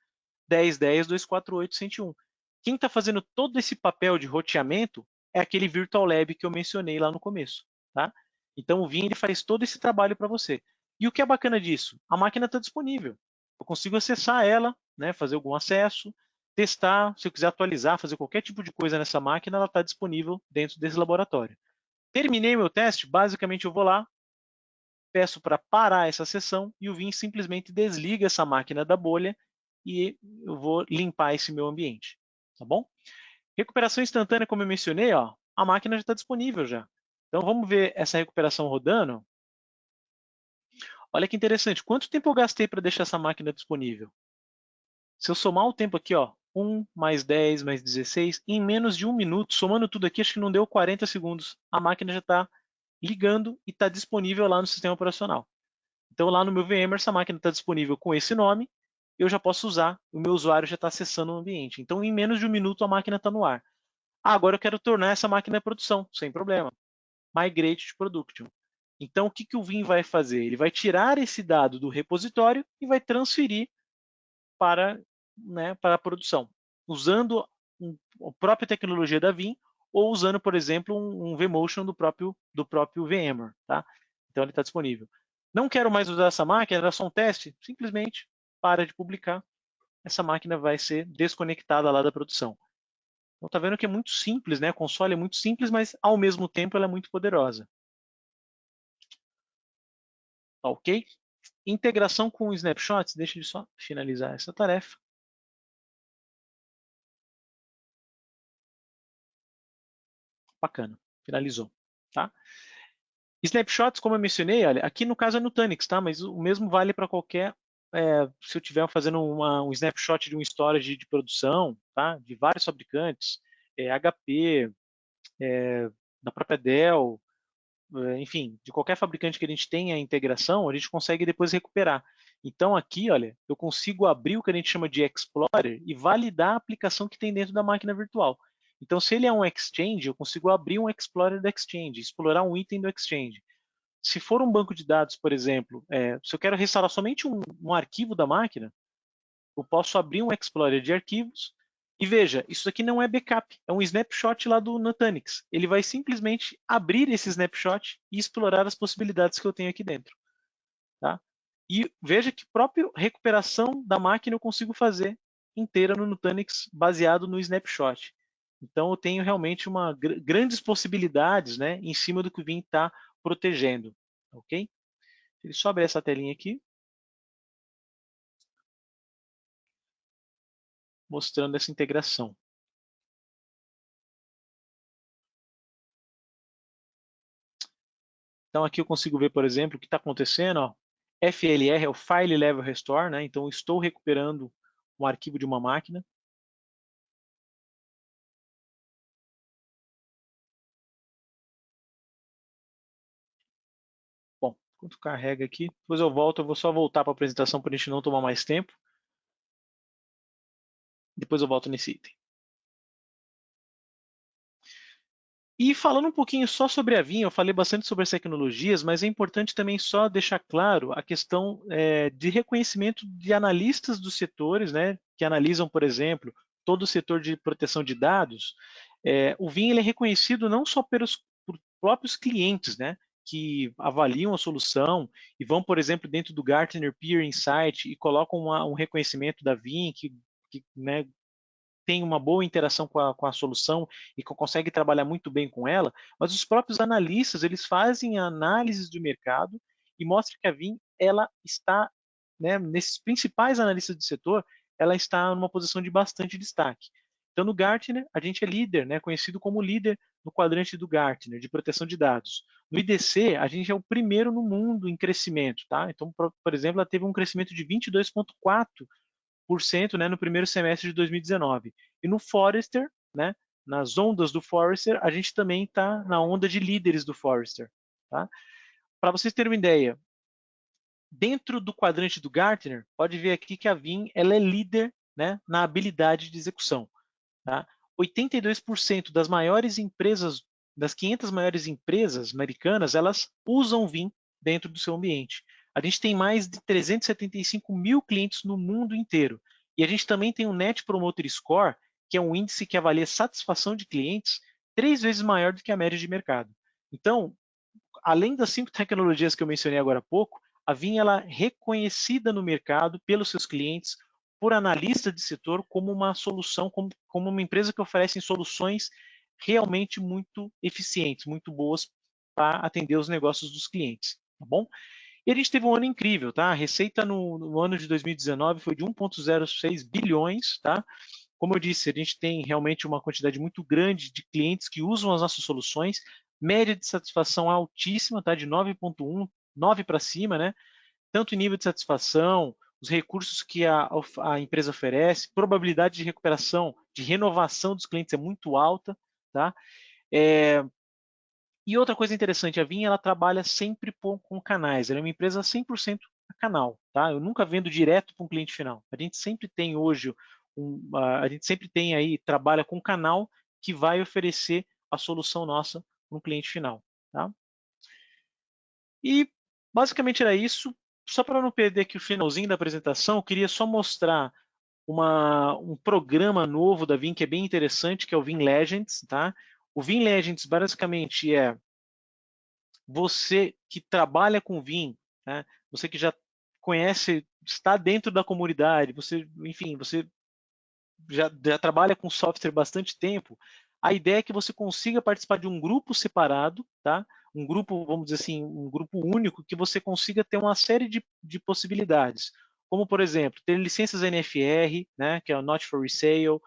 10.10.248.101. Quem está fazendo todo esse papel de roteamento é aquele Virtual Lab que eu mencionei lá no começo. Tá? Então o Vim ele faz todo esse trabalho para você. E o que é bacana disso? A máquina está disponível. Eu consigo acessar ela, né, fazer algum acesso, testar, se eu quiser atualizar, fazer qualquer tipo de coisa nessa máquina, ela está disponível dentro desse laboratório. Terminei meu teste, basicamente eu vou lá, peço para parar essa sessão e o Vim simplesmente desliga essa máquina da bolha e eu vou limpar esse meu ambiente. Tá bom? Recuperação instantânea, como eu mencionei, ó, a máquina já está disponível já. Então vamos ver essa recuperação rodando. Olha que interessante, quanto tempo eu gastei para deixar essa máquina disponível? Se eu somar o tempo aqui, ó, 1 mais 10 mais 16, em menos de 1 minuto, somando tudo aqui, acho que não deu 40 segundos. A máquina já está ligando e está disponível lá no sistema operacional. Então, lá no meu VMware, essa máquina está disponível com esse nome, eu já posso usar, o meu usuário já está acessando o ambiente. Então, em menos de 1 minuto, a máquina está no ar. Ah, agora eu quero tornar essa máquina em produção, sem problema. Migrate to Production. Então, o que, que o Vim vai fazer? Ele vai tirar esse dado do repositório e vai transferir para, né, para a produção, usando a própria tecnologia da Vim ou usando, por exemplo, um vMotion do próprio VMware. Tá? Então, ele está disponível. Não quero mais usar essa máquina, era só um teste, simplesmente para de publicar. Essa máquina vai ser desconectada lá da produção. Então, tá vendo que é muito simples, né? A console é muito simples, mas ao mesmo tempo ela é muito poderosa. Tá ok? Integração com snapshots, deixa eu só finalizar essa tarefa. Bacana, finalizou. Tá? Snapshots, como eu mencionei, olha, aqui no caso é Nutanix, tá? Mas o mesmo vale para qualquer. Se eu estiver fazendo um snapshot de um storage de produção, tá? De vários fabricantes, HP, da própria Dell, enfim, de qualquer fabricante que a gente tenha integração, a gente consegue depois recuperar. Então aqui, olha, eu consigo abrir o que a gente chama de Explorer e validar a aplicação que tem dentro da máquina virtual. Então, se ele é um Exchange, eu consigo abrir um Explorer do Exchange, explorar um item do Exchange. Se for um banco de dados, por exemplo, se eu quero restaurar somente um arquivo da máquina, eu posso abrir um Explorer de arquivos e veja, isso aqui não é backup, é um snapshot lá do Nutanix. Ele vai simplesmente abrir esse snapshot e explorar as possibilidades que eu tenho aqui dentro. Tá? E veja que própria recuperação da máquina eu consigo fazer inteira no Nutanix baseado no snapshot. Então eu tenho realmente grandes possibilidades, né, em cima do que o Vim está protegendo. Ok? Ele só abre essa telinha aqui, mostrando essa integração. Então aqui eu consigo ver, por exemplo, o que está acontecendo. Ó. FLR é o File Level Restore, né? Então eu estou recuperando um arquivo de uma máquina. Bom, enquanto carrega aqui, depois eu volto, eu vou só voltar para a apresentação para a gente não tomar mais tempo. Depois eu volto nesse item. E falando um pouquinho só sobre a Vim, eu falei bastante sobre as tecnologias, mas é importante também só deixar claro a questão de reconhecimento de analistas dos setores, né, que analisam, por exemplo, todo o setor de proteção de dados. O Vim ele é reconhecido não só por próprios clientes, né, que avaliam a solução e vão, por exemplo, dentro do Gartner Peer Insight e colocam um reconhecimento da Vim que né, tem uma boa interação com a solução e que consegue trabalhar muito bem com ela, mas os próprios analistas eles fazem análises de mercado e mostram que a Vim ela está, né, nesses principais analistas do setor, ela está numa posição de bastante destaque. Então, no Gartner, a gente é líder, né, conhecido como líder no quadrante do Gartner, de proteção de dados. No IDC, a gente é o primeiro no mundo em crescimento. Tá? Então, por exemplo, ela teve um crescimento de 22,4%, né, no primeiro semestre de 2019. E no Forrester, né, nas ondas do Forrester, a gente também está na onda de líderes do Forrester. Tá? Para vocês terem uma ideia, dentro do quadrante do Gartner, pode ver aqui que a Vim ela é líder, né, na habilidade de execução. tá? 82% das maiores empresas, das 500 maiores empresas americanas, elas usam Vim dentro do seu ambiente. A gente tem mais de 375 mil clientes no mundo inteiro. E a gente também tem o Net Promoter Score, que é um índice que avalia satisfação de clientes 3 vezes maior do que a média de mercado. Então, além das 5 tecnologias que eu mencionei agora há pouco, a Vim ela é reconhecida no mercado pelos seus clientes, por analistas de setor, como uma solução, como uma empresa que oferece soluções realmente muito eficientes, muito boas para atender os negócios dos clientes, tá bom? E a gente teve um ano incrível, tá? A receita no ano de 2019 foi de 1,06 bilhões, tá? Como eu disse, a gente tem realmente uma quantidade muito grande de clientes que usam as nossas soluções, média de satisfação altíssima, tá? De 9,1, 9 para cima, né? Tanto em nível de satisfação, os recursos que a empresa oferece, probabilidade de recuperação, de renovação dos clientes é muito alta, tá? É, e outra coisa interessante, a Vim ela trabalha sempre com canais, ela é uma empresa 100% a canal, tá? Eu nunca vendo direto para um cliente final. A gente sempre tem hoje, a gente sempre tem aí, trabalha com um canal que vai oferecer a solução nossa no cliente final, tá? E basicamente era isso. Só para não perder aqui o finalzinho da apresentação, eu queria só mostrar um programa novo da Vim que é bem interessante, que é o Vim Legends, tá? O Vim Legends basicamente é você que trabalha com Vim, né? Você que já conhece, está dentro da comunidade, você, enfim, você já trabalha com software há bastante tempo, a ideia é que você consiga participar de um grupo separado, tá? Um grupo, vamos dizer assim, um grupo único, que você consiga ter uma série de possibilidades. Como, por exemplo, ter licenças NFR, né, que é o Not for Resale,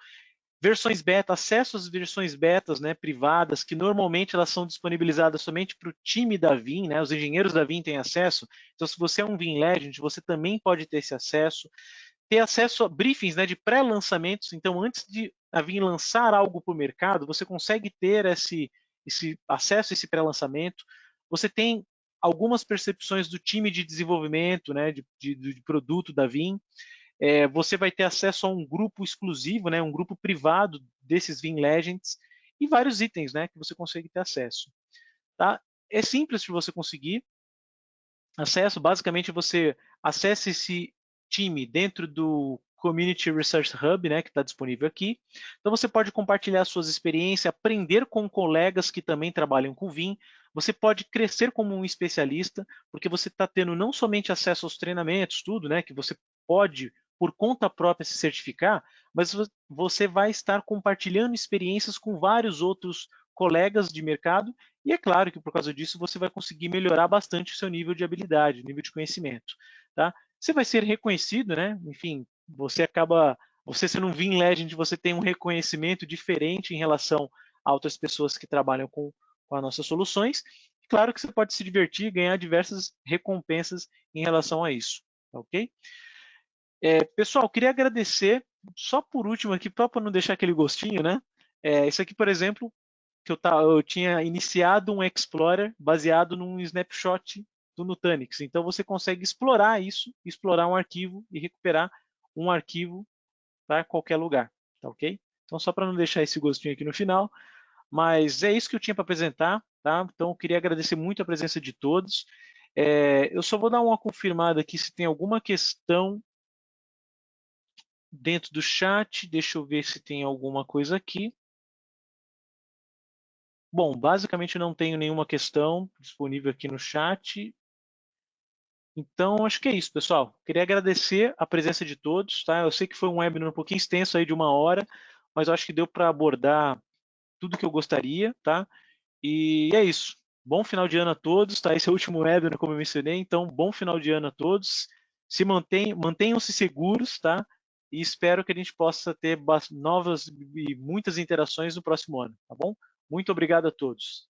versões beta, acesso às versões betas, né, privadas, que normalmente elas são disponibilizadas somente para o time da Vim, né, os engenheiros da Vim têm acesso. Então, se você é um Vim Legend, você também pode ter esse acesso. Ter acesso a briefings, né, de pré-lançamentos. Então, antes de a Vim lançar algo para o mercado, você consegue ter esse acesso a esse pré-lançamento. Você tem algumas percepções do time de desenvolvimento, né, de produto da Vim. Você vai ter acesso a um grupo exclusivo, né, um grupo privado desses Vim Legends e vários itens, né, que você consegue ter acesso. Tá? É simples de você conseguir acesso. Basicamente, você acessa esse time dentro do Community Research Hub, né, que está disponível aqui. Então, você pode compartilhar suas experiências, aprender com colegas que também trabalham com Vim. Você pode crescer como um especialista, porque você está tendo não somente acesso aos treinamentos, tudo, né, que você pode por conta própria se certificar, mas você vai estar compartilhando experiências com vários outros colegas de mercado e é claro que por causa disso você vai conseguir melhorar bastante o seu nível de habilidade, nível de conhecimento, tá? Você vai ser reconhecido, né? Enfim, você sendo um Vim Legend, você tem um reconhecimento diferente em relação a outras pessoas que trabalham com as nossas soluções. Claro que você pode se divertir e ganhar diversas recompensas em relação a isso, tá ok? Pessoal, queria agradecer, só por último aqui, para não deixar aquele gostinho, né? Isso aqui, por exemplo, que eu tinha iniciado um Explorer baseado num snapshot do Nutanix. Então você consegue explorar isso, explorar um arquivo e recuperar um arquivo para qualquer lugar, tá ok? Então só para não deixar esse gostinho aqui no final, mas é isso que eu tinha para apresentar, tá? Então eu queria agradecer muito a presença de todos. Eu só vou dar uma confirmada aqui se tem alguma questão dentro do chat. Deixa eu ver se tem alguma coisa aqui. Bom, basicamente não tenho nenhuma questão disponível aqui no chat. Então, acho que é isso, pessoal. Queria agradecer a presença de todos, tá? Eu sei que foi um webinar um pouquinho extenso aí de 1 hora, mas eu acho que deu para abordar tudo que eu gostaria, tá? E é isso. Bom final de ano a todos, tá? Esse é o último webinar, como eu mencionei, então bom final de ano a todos. Mantenham-se seguros, tá? E espero que a gente possa ter novas e muitas interações no próximo ano, tá bom? Muito obrigado a todos.